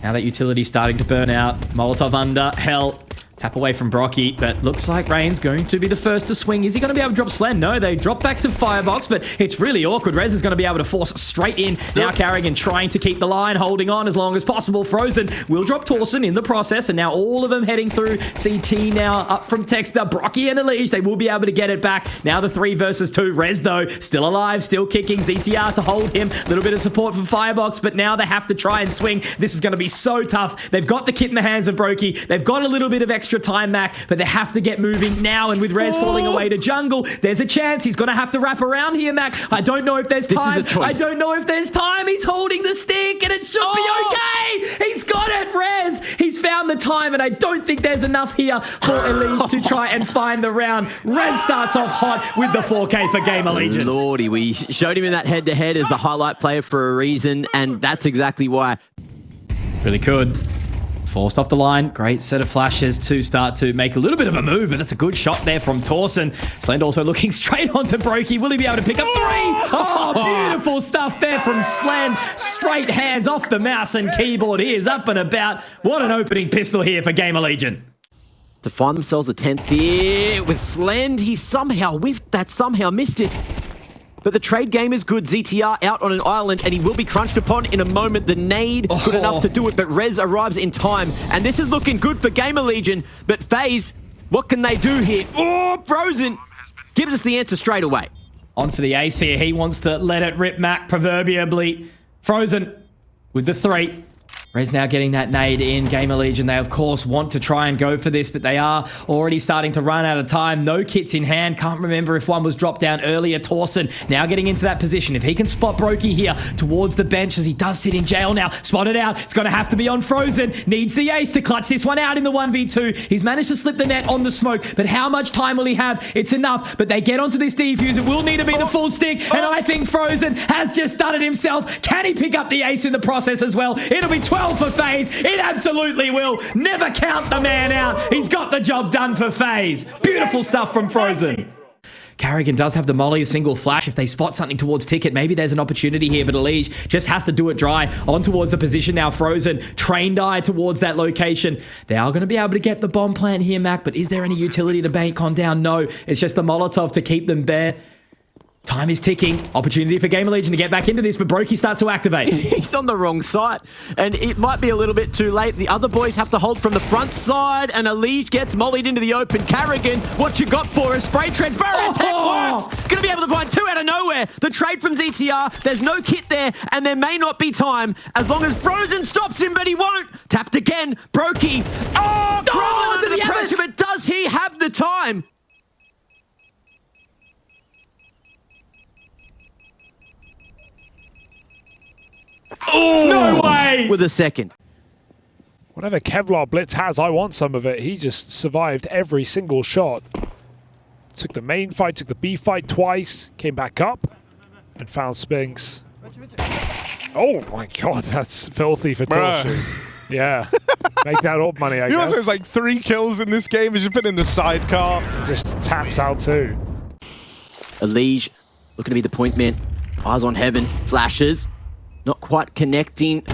Now that utility's starting to burn out. Molotov under. Hell. Tap away from Brocky, but looks like Rain's going to be the first to swing. Is he going to be able to drop Slen? No, they drop back to Firebox, but it's really awkward. Rez is going to be able to force straight in. Now Carrigan trying to keep the line, holding on as long as possible. Frozen will drop Torsen in the process, and now all of them heading through. CT now up from Texter. Brocky and Elige, they will be able to get it back. Now the 3 versus 2. Rez, though, still alive, still kicking. ZTR to hold him. A little bit of support from Firebox, but now they have to try and swing. This is going to be so tough. They've got the kit in the hands of Brokey. They've got a little bit of extra time, Mac, but they have to get moving now, and with Rez falling away to jungle, there's a chance he's going to have to wrap around here, Mac. I don't know if there's time. This is a choice. I don't know if there's time. He's holding the stick, and it should be okay. He's got it, Rez. He's found the time, and I don't think there's enough here for Elige to try and find the round. Rez starts off hot with the 4K for Game Allegiant. Lordy, we showed him in that head-to-head as the highlight player for a reason, and that's exactly why. Really could. Forced off the line. Great set of flashes to start to make a little bit of a move, but that's a good shot there from Torsen. Slend also looking straight onto Brokey. Will he be able to pick up 3? Oh, beautiful stuff there from Slend. Straight hands off the mouse and keyboard. He is up and about. What an opening pistol here for Game Allegiant. To find themselves a 10th here with Slend. He somehow whiffed that, somehow missed it. But the trade game is good. ZTR out on an island, and he will be crunched upon in a moment. The nade, good enough to do it, but Rez arrives in time. And this is looking good for Gamer Legion. But FaZe, what can they do here? Oh, Frozen gives us the answer straight away. On for the ace here. He wants to let it rip, Mac, proverbially. Frozen with the 3. Rez now getting that nade in. Gamer Legion, they of course want to try and go for this, but they are already starting to run out of time. No kits in hand. Can't remember if one was dropped down earlier. Torsen now getting into that position. If he can spot Brokey here towards the bench, as he does sit in jail now. Spotted out. It's going to have to be on Frozen. Needs the ace to clutch this one out in the 1v2. He's managed to slip the net on the smoke, but how much time will he have? It's enough, but they get onto this defuse. It will need to be the full stick, and I think Frozen has just done it himself. Can he pick up the ace in the process as well? It'll be 12 for FaZe. It absolutely will. Never count the man out. He's got the job done for FaZe. Beautiful stuff from Frozen. Carrigan does have the molly, a single flash. If they spot something towards Ticket, maybe there's an opportunity here, but Elige just has to do it dry. On towards the position now, Frozen. Trained eye towards that location. They are going to be able to get the bomb plant here, Mac, but is there any utility to bank on down? No, it's just the Molotov to keep them bare. Time is ticking. Opportunity for Gamer Legion to get back into this, but Brokey starts to activate. He's on the wrong side, and it might be a little bit too late. The other boys have to hold from the front side, and Elige gets mollied into the open. Carrigan, what you got for us? Spray transfer attack works! Gonna be able to find two out of nowhere. The trade from ZTR, there's no kit there, and there may not be time, as long as Frozen stops him, but he won't. Tapped again, Brokey. Crawling under the pressure, but does he have the time? Oh, no way! With a second. Whatever Kevlar Blitz has, I want some of it. He just survived every single shot. Took the main fight, took the B fight twice, came back up, and found Spinks. Oh my god, that's filthy for Torsion. Yeah. Make that up money, I guess. He also has like 3 kills in this game. He's just been in the sidecar. Just taps out too. Elige looking to be the point man. Eyes on heaven. Flashes. Not quite connecting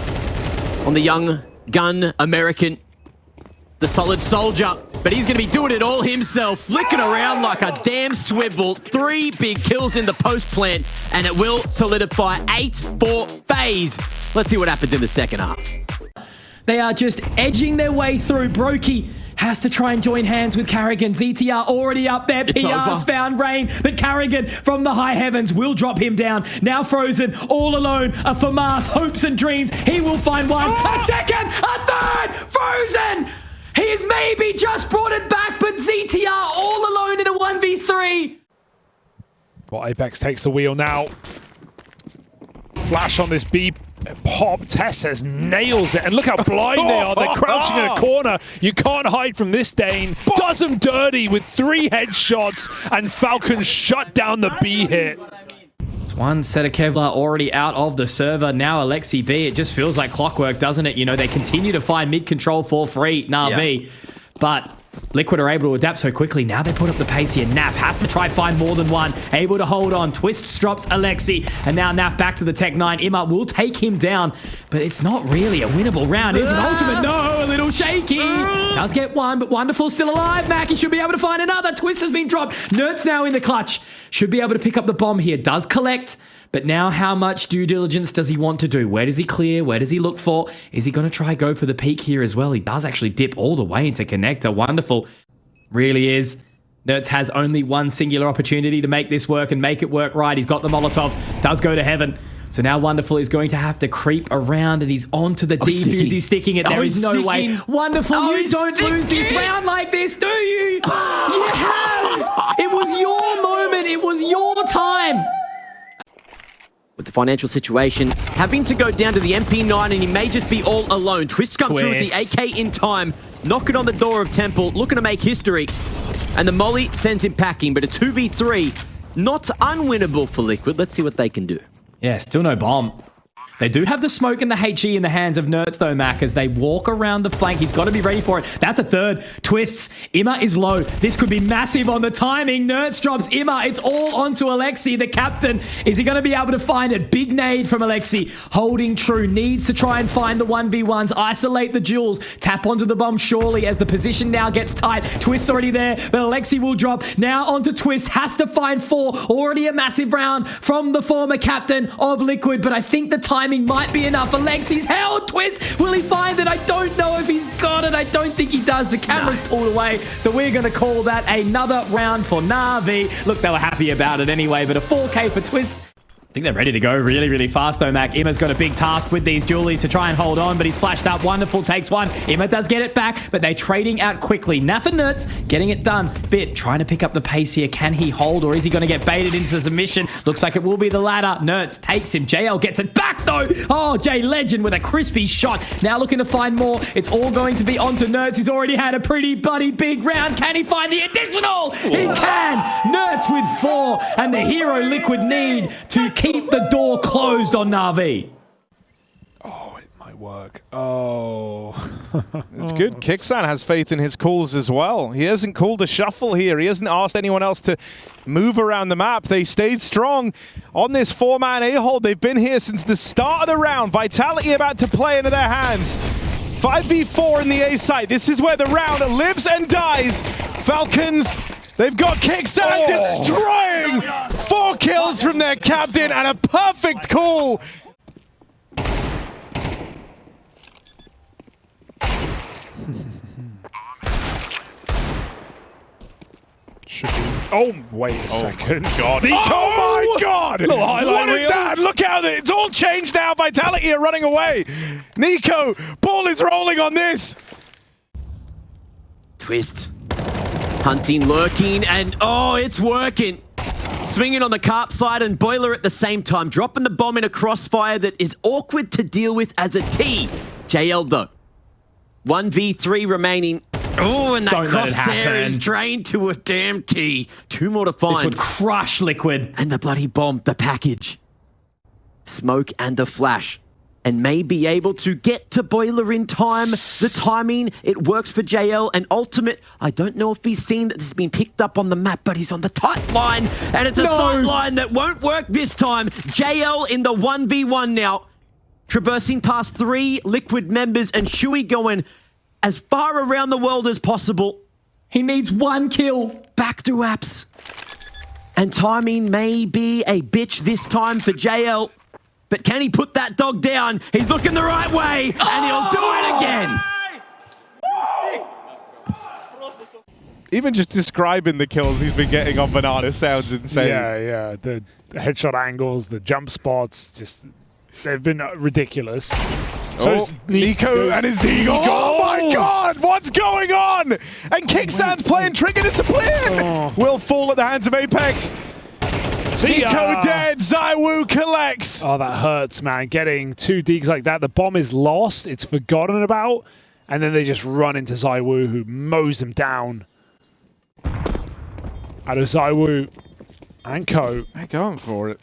on the young gun American. The solid soldier. But he's going to be doing it all himself. Flicking around like a damn swivel. 3 big kills in the post plant. And it will solidify 8 for FaZe. Let's see what happens in the second half. They are just edging their way through. Brokey has to try and join hands with Carrigan. ZTR already up there. It's PR's over. found Rain, but Carrigan from the high heavens will drop him down. Now Frozen, all alone. A FAMAS, hopes and dreams. He will find one. A second, a third. Frozen! He has maybe just brought it back, but ZTR all alone in a 1v3. Well, Apex takes the wheel now. Flash on this B pop. Tesses nails it. And look how blind they are. They're crouching in a corner. You can't hide from this Dane. Does them dirty with 3 headshots, and Falcon shut down the B hit. It's one set of Kevlar already out of the server. Now Alexi B. It just feels like clockwork, doesn't it? You know, they continue to find mid-control for free. Na'Vi. But Liquid are able to adapt so quickly. Now they put up the pace here. Naf has to try find more than one. Able to hold on. Twists drops Alexi. And now Naf back to the Tech 9. Imma will take him down. But it's not really a winnable round, is it? Ultimate, no, a little shaky. Does get one, but Wonderful still alive. Mackie should be able to find another. Twist has been dropped. Nert's now in the clutch. Should be able to pick up the bomb here. Does collect. But now how much due diligence does he want to do? Where does he clear? Where does he look for? Is he going to try go for the peak here as well? He does actually dip all the way into connector. Wonderful. Really is. Nertz has only one singular opportunity to make this work and make it work right. He's got the Molotov. Does go to heaven. So now Wonderful is going to have to creep around, and he's onto the defuse. He's sticking it. There is no way. Wonderful, you don't lose this round like this, do you? You have. It was your moment. It was your time. With the financial situation having to go down to the MP9, and he may just be all alone. Twist comes through with the AK in time, knocking on the door of Temple, looking to make history. And the molly sends him packing, but a 2v3, not unwinnable for Liquid. Let's see what they can do. Yeah, still no bomb. They do have the smoke and the HE in the hands of Nertz, though, Mac, as they walk around the flank. He's got to be ready for it. That's a third. Twists. Imma is low. This could be massive on the timing. Nertz drops Imma. It's all onto Alexi, the captain. Is he going to be able to find it? Big nade from Alexi. Holding true. Needs to try and find the 1v1s. Isolate the duels. Tap onto the bomb surely as the position now gets tight. Twist's already there, but Alexi will drop. Now onto Twist. Has to find 4. Already a massive round from the former captain of Liquid, but I think the timing might be enough. Alexi's held. Twist. Will he find it? I don't know if he's got it. I don't think he does. The camera's pulled away, so we're going to call that another round for Na'Vi. Look, they were happy about it anyway, but a 4K for Twist. I think they're ready to go really, really fast though, Mac. Imma's got a big task with these dualies to try and hold on, but he's flashed up. Wonderful, takes one. Imma does get it back, but they're trading out quickly. Naf and Nertz getting it done. Bit trying to pick up the pace here. Can he hold, or is he going to get baited into the submission? Looks like it will be the latter. Nertz takes him. JL gets it back though. Oh, Jay Legend with a crispy shot. Now looking to find more. It's all going to be onto Nertz. He's already had a pretty bloody big round. Can he find the additional? He can. Nertz with 4, and the hero Liquid need to keep the door closed on Na'Vi. Oh, it might work. Oh. It's good. Kixan has faith in his calls as well. He hasn't called a shuffle here. He hasn't asked anyone else to move around the map. They stayed strong on this 4-man A-hold. They've been here since the start of the round. Vitality about to play into their hands. 5v4 in the A site. This is where the round lives and dies. Falcons, they've got Kixan destroying 4 kills from their captain and a perfect call. Oh, wait a second. God. Oh my God! Little highlight What is reel. that? Look how it's all changed now. Vitality are running away. Nico, ball is rolling on this. Twist. Hunting, lurking, and oh, it's working. Swinging on the carp side and Boiler at the same time, dropping the bomb in a crossfire that is awkward to deal with as a T. JL though. 1v3 remaining. Oh, and that Don't let it crosshair is happen. drained to a damn T. 2 more to This find. would crush Liquid. And the bloody bomb, the package. Smoke and the flash. And may be able to get to Boiler in time. The timing, it works for JL. And Ultimate, I don't know if he's seen that this has been picked up on the map, but he's on the tight line. And it's a sight line that won't work this time. JL in the 1v1 now. Traversing past 3 Liquid members and Shui going as far around the world as possible. He needs 1 kill. Back to apps. And timing may be a bitch this time for JL. But can he put that dog down? He's looking the right way, and he'll do it again. Even just describing the kills he's been getting on Banana sounds insane. Yeah. The headshot angles, the jump spots, just they've been ridiculous. So it's Nico and his Deagle. Oh my God, what's going on? And Kicksan's playing trigger discipline. Will fall at the hands of Apex. Nico dead, Zywoo collects. Oh, that hurts, man. Getting 2 deeks like that. The bomb is lost. It's forgotten about. And then they just run into Zywoo, who mows them down. Out of Zywoo and Co. They're going for it.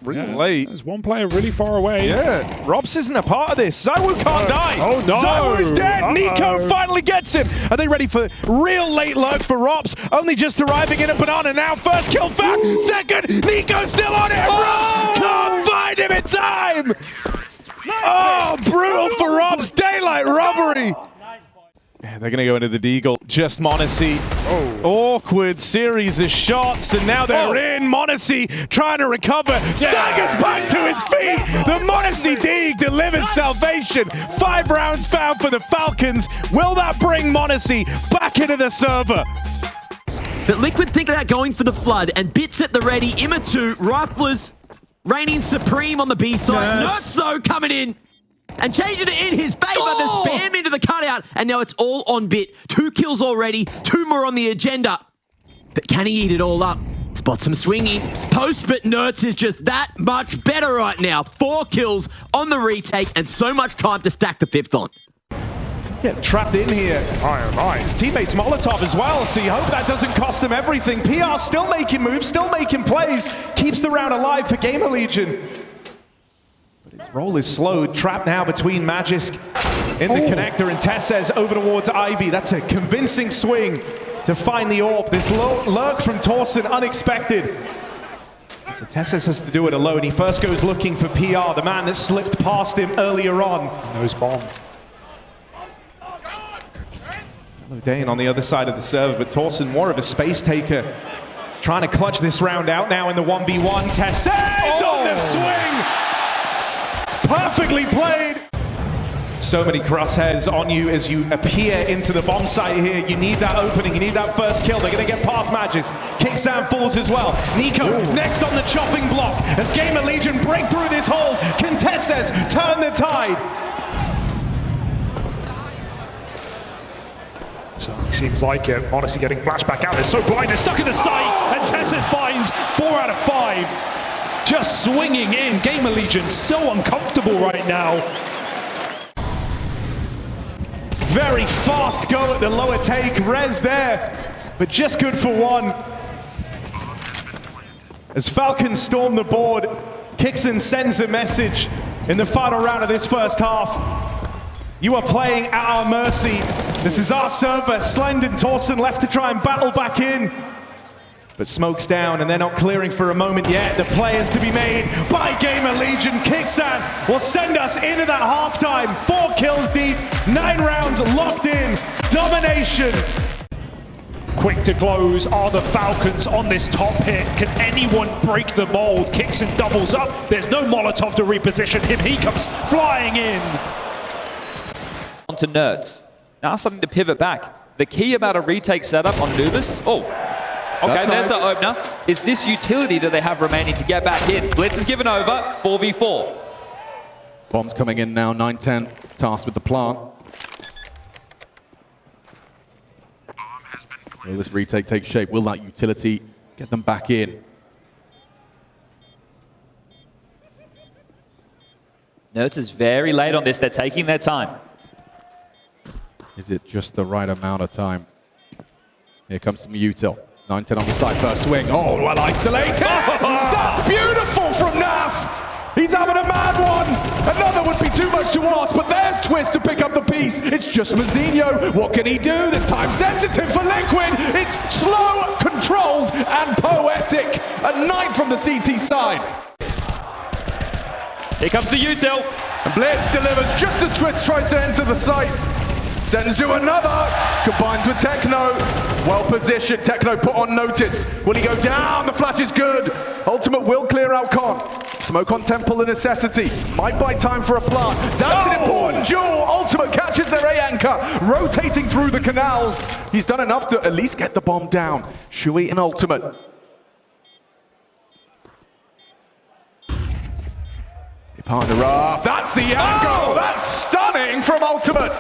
Really late. There's one player really far away. Yeah, Robs isn't a part of this. Zywoo can't die. Oh, no. Zywoo's dead. Nico finally gets him. Are they ready for real late lurk for Robs? Only just arriving in a banana now. First kill found. Second, Nico's still on it. And Robs can't find him in time. Oh, brutal for Robs. Daylight robbery. Yeah, they're going to go into the Deagle. Just Monacy. Awkward series of shots, and now they're in. Monacy trying to recover. Staggers back to his feet. The Monacy Deag delivers salvation. 5 rounds found for the Falcons. Will that bring Monacy back into the server? But Liquid think about going for the flood, and Bits at the ready. Imatu, Riflers, reigning supreme on the B side. Nertz, though, coming in. And changing it in his favor, the spam into the cutout, and now it's all on Bit. 2 kills already, 2 more on the agenda. But can he eat it all up? Spots him swinging. Post, but Nertz is just that much better right now. 4 kills on the retake, and so much time to stack the 5th on. Yeah, trapped in here. His teammates Molotov as well, so you hope that doesn't cost them everything. PR still making moves, still making plays, keeps the round alive for Gamer Legion. His roll is slowed. Trapped now between Magisk in the connector and Tessez over towards Ivy. That's a convincing swing to find the AWP. This lurk from Torsen, unexpected. So Tessez has to do it alone. He first goes looking for PR, the man that slipped past him earlier on. Nose bomb. Fellow Dane on the other side of the server, but Torsen more of a space taker. Trying to clutch this round out now in the 1v1. Tessez on the swing! Perfectly played. So many crosshairs on you as you appear into the bomb site here. You need that opening, you need that first kill. They're going to get past Magis. Kickstand falls as well. Nico next on the chopping block as Gamer Legion break through this hole. Contestes turn the tide. So it seems like it. Modesty getting flashback out. They're so blind, they're stuck in the site. And Tessus finds 4 out of 5. Just swinging in. Gamer Legion so uncomfortable right now. Very fast go at the lower take. Rez there, but just good for 1. As Falcons storm the board, Kixon sends a message in the final round of this first half. You are playing at our mercy. This is our server. Slend and Torsen left to try and battle back in. But smoke's down and they're not clearing for a moment yet. The players to be made by Gamer Legion. Kickstand will send us into that halftime. 4 kills deep, 9 rounds locked in. Domination. Quick to close are the Falcons on this top hit. Can anyone break the mold? Kickson doubles up. There's no Molotov to reposition him. He comes flying in. Onto Nerds. Now starting to pivot back. The key about a retake setup on Anubis. Oh. Okay, there's the opener. Is this utility that they have remaining to get back in? Blitz is given over, 4v4. Bombs coming in now, 9-10, tasked with the plant. Will this retake take shape? Will that utility get them back in? Nerds is very late on this, they're taking their time. Is it just the right amount of time? Here comes some util. 9-10 on the side, first swing. Oh, well isolated! That's beautiful from Naf! He's having a mad one! Another would be too much to ask, but there's Twist to pick up the piece. It's just Mazzinho. What can he do? This time sensitive for Liquid. It's slow, controlled, and poetic. A 9 from the CT side. Here comes the util. And Blitz delivers just as Twist tries to enter the site. Senzu another, combines with Techno. Well positioned, Techno put on notice. Will he go down? The flash is good. Ultimate will clear out Con. Smoke on Temple a necessity. Might buy time for a plant. That's an important duel. Ultimate catches their A anchor, rotating through the canals. He's done enough to at least get the bomb down. Shui and Ultimate. They partner up. That's the angle. That's stunning from Ultimate.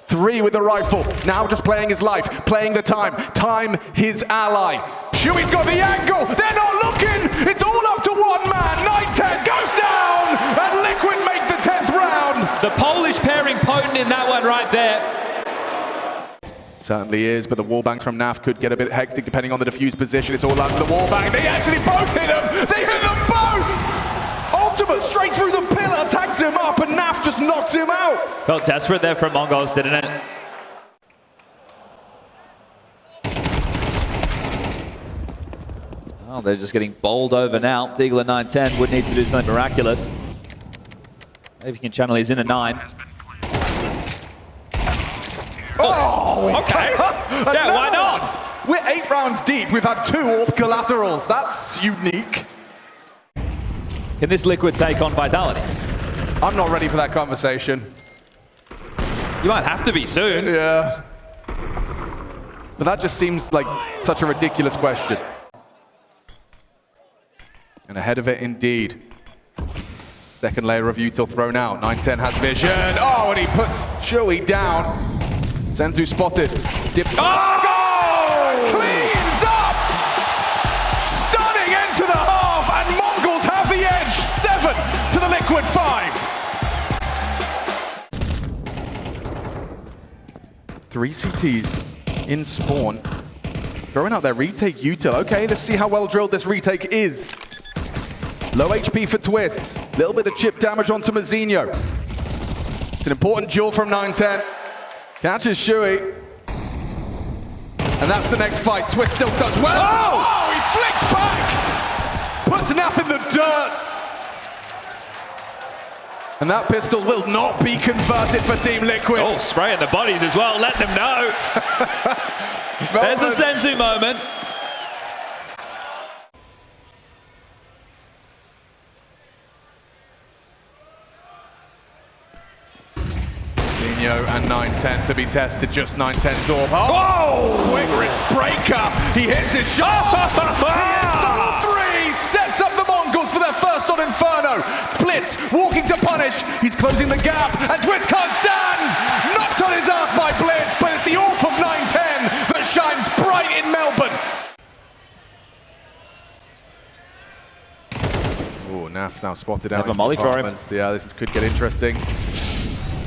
3 with the rifle, now just playing his life, playing the time his ally. Shui's got the angle, they're not looking, it's all up to one man, 9-10 goes down, and Liquid make the 10th round. The Polish pairing potent in that one right there. Certainly is, but the wallbangs from Naf could get a bit hectic depending on the defuse position. It's all out to the wallbang, they actually both hit him, they hit them both! Ultimate straight through the pillar, tags him up, and Naf just knocks him out. Felt desperate there from Mongols, didn't it? Oh, they're just getting bowled over now. Deagler 9-10 would need to do something miraculous. Maybe he can channel his inner 9. Oh, okay. Yeah, why not? We're 8 rounds deep. We've had 2 AWP collaterals. That's unique. Can this Liquid take on Vitality? I'm not ready for that conversation. You might have to be soon. Yeah. But that just seems like such a ridiculous question. And ahead of it indeed. Second layer of util thrown out. 9-10 has vision. Oh, and he puts Shui down. Senzu spotted. Oh! Cleans up! Stunning end to the half, and Mongols have the edge. 7 to the Liquid 5. 3 CTs in spawn. Throwing out their retake util. Okay, let's see how well drilled this retake is. Low HP for Twists. Little bit of chip damage onto Mazzinho. It's an important duel from 9-10. Catches Shui. And that's the next fight. Twist still does well. Oh, he flicks back. Puts Naf in the dirt. And that pistol will not be converted for Team Liquid. Oh, spraying the bodies as well. Let them know. There's a Senzu moment. Mazinho and 910 to be tested, just 910's orb. Oh! Quick wrist breaker! He hits his shot! He hits all three! Sets up the Mongols for their first on Inferno! Blitz walking to punish, he's closing the gap, and Twist can't stand! Knocked on his ass by Blitz, but it's the orb of 910 that shines bright in Melbourne! Oh, Naf now spotted out. Have a molly for him. Yeah, this could get interesting.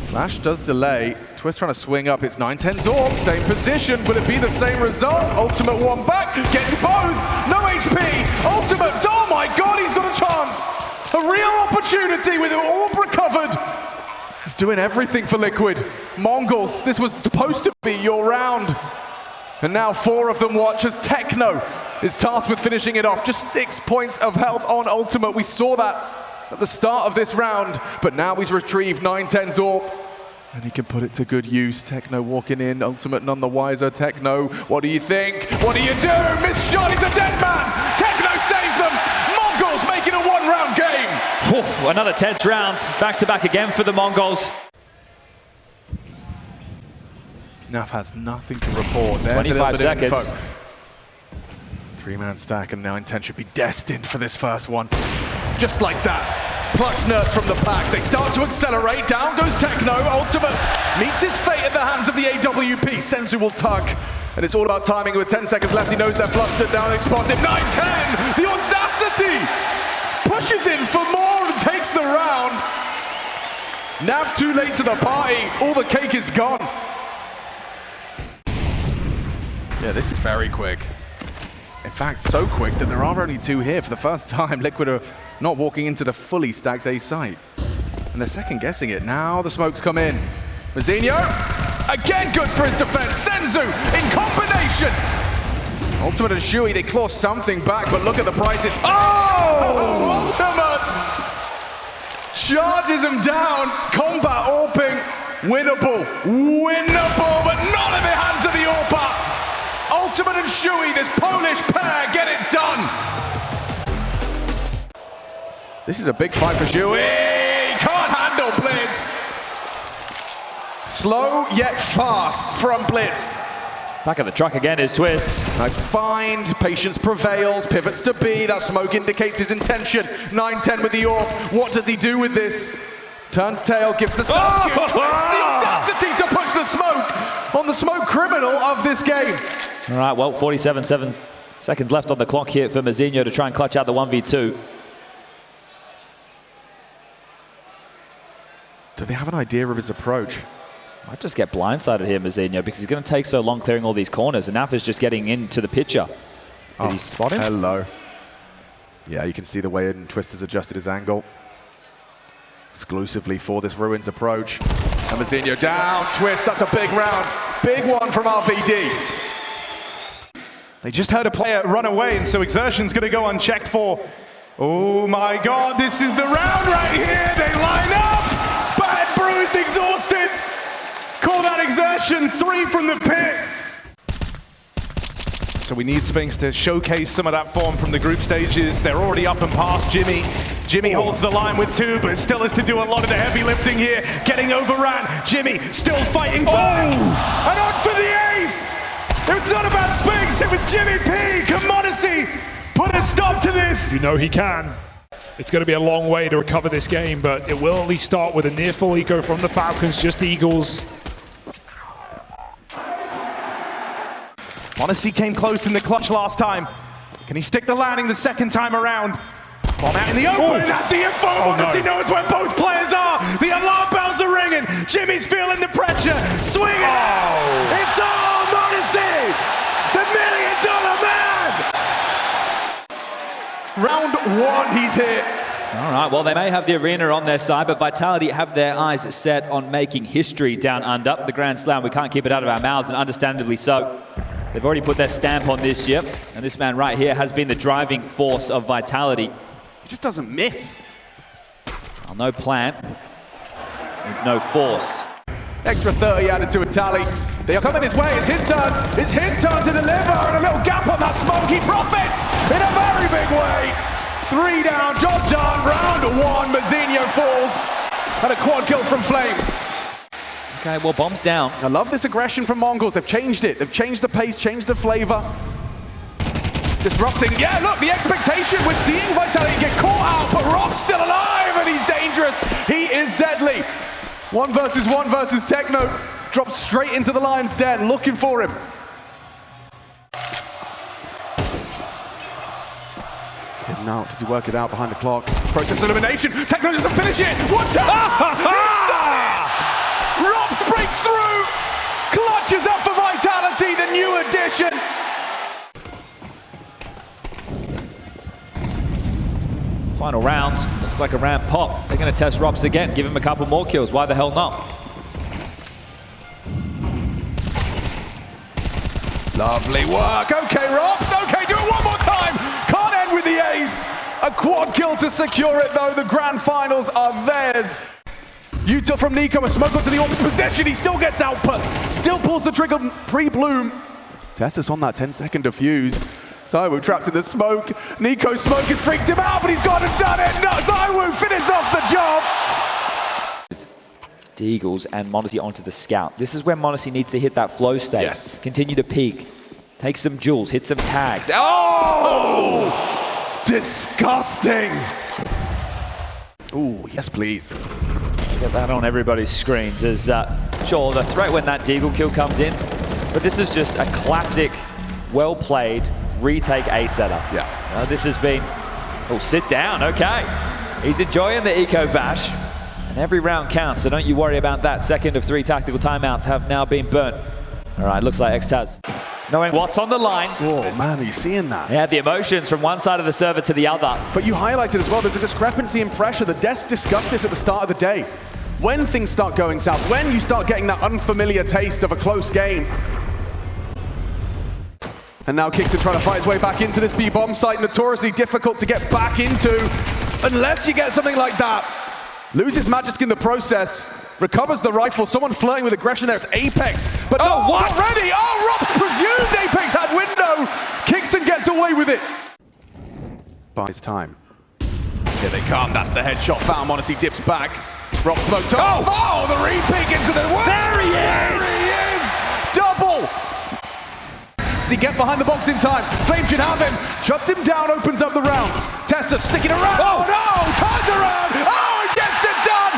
Flash does delay. Twist trying to swing up. It's 910's orb. Same position. Will it be the same result? Ultimate one back. Gets both. No HP. Ultimate. Oh my god, he's got a chance. A real opportunity with an orb recovered. He's doing everything for Liquid. Mongols, this was supposed to be your round. And now 4 of them watch as Techno is tasked with finishing it off. Just 6 points of health on Ultimate. We saw that at the start of this round, but now he's retrieved 910's orb, and he can put it to good use. Techno walking in, Ultimate none the wiser. Techno, what do you think? What do you do? Miss shot, he's a dead man! Techno saves them! Mongols making a one-round game! Oof, another tense round, back-to-back again for the Mongols. Naf has nothing to report. There's 25 seconds. Info. 3-man stack, and 910 should be destined for this first one. Just like that. Plucks nerds from the pack. They start to accelerate. Down goes Techno. Ultimate meets his fate at the hands of the AWP. Senzu will tug. And it's all about timing. With 10 seconds left, he knows they're flustered. Down they spot him. 910! The audacity! Pushes in for more and takes the round. Nav too late to the party. All the cake is gone. Yeah, this is very quick. In fact, so quick that there are only 2 here. For the first time, Liquid are not walking into the fully stacked A site. And they're second guessing it. Now the smokes come in. Mazinho, again good for his defense. Senzu in combination. Ultimate and Shui, they claw something back, but look at the price. It's Ultimate charges him down. Combat AWPing, winnable, but not in the hands of the AWPer. Ultimate and Shui, this Polish pair, get it done! This is a big fight for Shui! Can't handle Blitz! Slow yet fast from Blitz. Back at the truck again is Twist. Nice find, patience prevails, pivots to B, that smoke indicates his intention. 910 with the orb, what does he do with this? Turns tail, gives the start. Twist, the audacity to push the smoke on the smoke criminal of this game. All right, well, 47 seconds left on the clock here for Mazinho to try and clutch out the 1v2. Do they have an idea of his approach? Might just get blindsided here, Mazinho, because he's going to take so long clearing all these corners, and Naf is just getting into the picture. Did he spot him? Hello. Yeah, you can see the way Twist has adjusted his angle. Exclusively for this Ruins approach. And Mazinho down, Twist, that's a big round. Big one from RVD. They just heard a player run away, and so Exertion's going to go unchecked for. Oh my god, this is the round right here. They line up. Bad, bruised, exhausted. Call that Exertion, 3 from the pit. So we need Spinks to showcase some of that form from the group stages. They're already up and past Jimmy. Jimmy holds the line with 2, but still has to do a lot of the heavy lifting here. Getting overran. Jimmy still fighting back. And on for the ace. It's not about Spinks, it was Jimmy P. Come on, put a stop to this. You know he can. It's going to be a long way to recover this game, but it will at least start with a near full eco from the Falcons, just Eagles. Monacy came close in the clutch last time. Can he stick the landing the second time around? Bomb out in the open, that's the info. Monacy knows where both players are. The alarm bells are ringing. Jimmy's feeling the pressure. Swinging out. It's all Monacy, the $1 million man. Round 1, he's hit. All right, well, they may have the arena on their side, but Vitality have their eyes set on making history down under. The Grand Slam, we can't keep it out of our mouths, and understandably so. They've already put their stamp on this ship, and this man right here has been the driving force of Vitality. He just doesn't miss. Well, no plant. It's no force. Extra 30 added to his tally. They are coming his way. It's his turn. It's his turn to deliver. And a little gap on that smoke. He profits in a very big way. 3 down. Job done. Round 1. Mazinho falls. And a quad kill from Flames. Okay, well, bomb's down. I love this aggression from Mongols. They've changed it. They've changed the pace, changed the flavor. Disrupting. Yeah, look, the expectation. We're seeing Vitality get caught out, but Rob's still alive, and he's dangerous. He is deadly. 1 versus 1 versus Techno. Drops straight into the lion's den, looking for him. Hidden out. Does he work it out behind the clock? Process elimination. Techno doesn't finish it. One time. He's done it. Robs breaks through. Clutches up for Vitality, the new addition. Final round. Looks like a ramp pop. They're going to test Robs again. Give him a couple more kills. Why the hell not? Lovely work. Okay, Robs. Okay, do it one more time. Can't end with the ace. A quad kill to secure it, though. The grand finals are theirs. Utah from Nico. A smoke onto the open position. He still gets output. Still pulls the trigger pre-bloom. Tessus on that 10-second defuse. ZywOo trapped in the smoke. Nico's smoke has freaked him out, but he's gone and done it. No, ZywOo finishes off the job. Deagles and m0NESY onto the scout. This is where m0NESY needs to hit that flow state. Yes. Continue to peek. Take some jewels, hit some tags. Oh! Disgusting. Ooh, yes, please. Get that on everybody's screens as, sure, the threat when that Deagle kill comes in, but this is just a classic, well-played retake A setup. Yeah. This has been, oh, sit down, okay. He's enjoying the eco bash, and every round counts, so don't you worry about that. Second of 3 tactical timeouts have now been burnt. All right, looks like Xtaz knowing what's on the line. Oh, man, are you seeing that? Yeah, the emotions from one side of the server to the other. But you highlighted as well, there's a discrepancy in pressure. The desk discussed this at the start of the day. When things start going south, when you start getting that unfamiliar taste of a close game. And now Kingston trying to fight his way back into this B-bomb site, notoriously difficult to get back into, unless you get something like that. Loses Magic in the process, recovers the rifle, someone flirting with aggression there, it's Apex. But no, not ready! Oh, Rob presumed Apex had window! Kingston gets away with it. Buys time. Here they come, that's the headshot found, m0NESY dips back. Rob smoked off. Oh, the re-peek into the... There he is! There he is! Double! Does he get behind the box in time? Flame should have him. Shuts him down, opens up the round. Tessa sticking around. Oh, no! Turns around! Oh, he gets it done!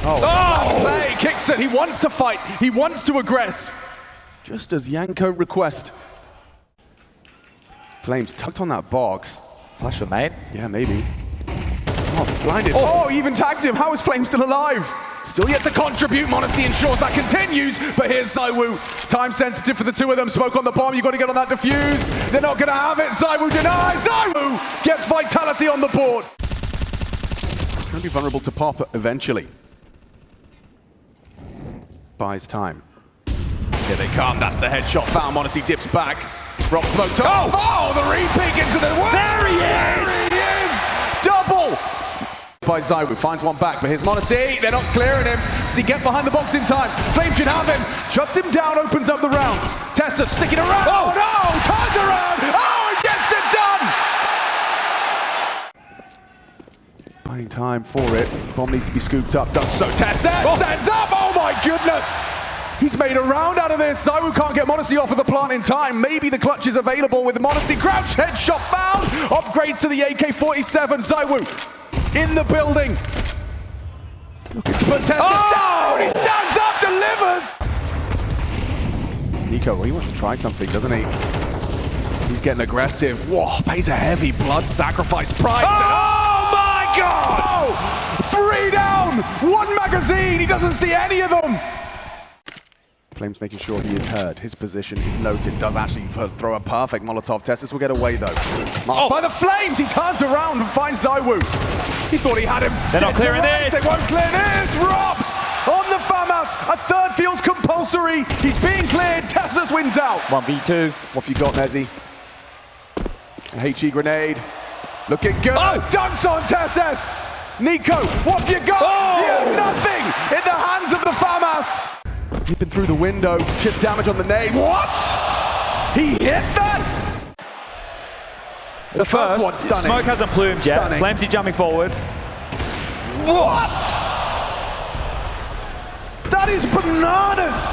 Oh, play. Kickson, he wants to fight. He wants to aggress. Just as Yanko request. Flames tucked on that box. Flash for mate. Yeah, maybe. Oh, blinded. Oh, he even tagged him. How is Flame still alive? Still yet to contribute. m0NESY ensures that continues. But here's ZywOo. Time sensitive for the two of them. Smoke on the bomb. You've got to get on that defuse. They're not going to have it. ZywOo denies. ZywOo gets Vitality on the board. Going to be vulnerable to pop eventually. Buys time. Here they come. That's the headshot found. m0NESY dips back. Rob smoked off. Oh, the re-peek into the... There he is! There he is! Double! By ZywOo, finds one back, but here's m0NESY. They're not clearing him. Does he get behind the box in time? Flame should have him. Shuts him down, opens up the round. Tessa sticking around. Oh, no! Turns around. Oh, he gets it done! Buying time for it. Bomb needs to be scooped up. Does so. Tessa stands up. Oh, my goodness! He's made a round out of this. ZywOo can't get m0NESY off of the plant in time. Maybe the clutch is available with m0NESY. Crouch headshot found. Upgrades to the AK-47. ZywOo in the building. Looking to put Tessa down. He stands up, delivers. Nico, he wants to try something, doesn't he? He's getting aggressive. Whoa, pays a heavy blood sacrifice price. Oh my God! 3 down, 1 magazine. He doesn't see any of them. Flames making sure he is heard. His position is noted. Does actually throw a perfect Molotov. Tessus will get away though. Marked by the Flames. He turns around and finds ZywOo. He thought he had him. They're not clearing this. They won't clear this. Robs on the FAMAS. A third feels compulsory. He's being cleared. Tessus wins out. 1v2. What have you got, m0NESY? A HE grenade. Looking good. Oh! Dunks on Tessus. Nico, what have you got? Oh! You have nothing in the hands of the FAMAS. Peeping through the window, chip damage on the nade. What? He hit that? The first one, stunning. Smoke hasn't plumed yet. Stunning. Flamesy jumping forward. What? That is bananas!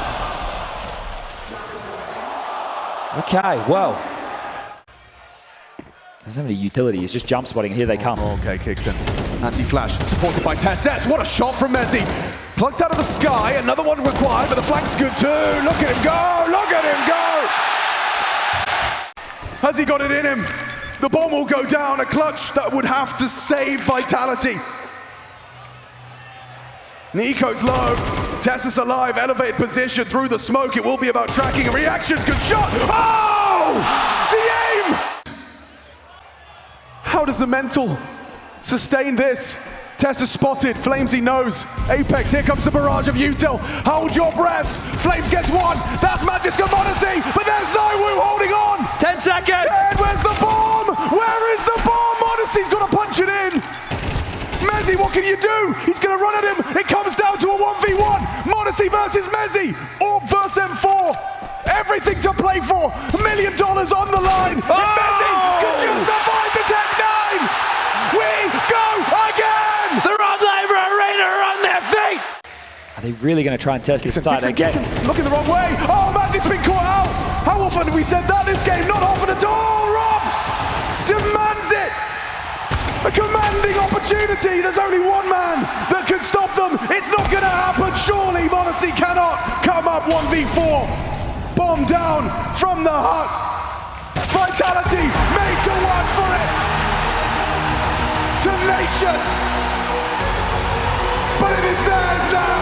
Okay, well. Doesn't have any utility, he's just jump spotting. Here they come. Okay, kicks in. Anti-flash, supported by Tess. What a shot from Mezzi. Plucked out of the sky, another one required, but the flank's good too. Look at him go! Look at him go! Has he got it in him? The bomb will go down, a clutch that would have to save Vitality. Nico's low, Tess alive, elevated position through the smoke. It will be about tracking and reactions. Good shot! Oh! The aim! How does the mental sustain this? Tess is spotted, Flamesy knows. Apex, here comes the barrage of util. Hold your breath. Flames gets one. That's Magic and Odyssey, but there's Zywoo holding on. 10 seconds! 10, where's the bomb? Where is the bomb? Odyssey's got to punch it in. Mezzi, what can you do? He's going to run at him. It comes down to a 1v1. Odyssey versus Mezzi. Orb versus M4. Everything to play for. $1 million on the line. Oh! If Mezzi can just survive the Tech 9, we go again. The Rod Laver Arena are on their feet! Are they really going to try and test this side again? Looking the wrong way. Oh, Magic's been caught out. How often have we said that this game? Not often at all. Robs demands it. A commanding opportunity. There's only one man that can stop them. It's not going to happen. Surely Monacy cannot come up 1v4. Bomb down from the hut. Vitality made to work for it. Tenacious. But it is theirs now.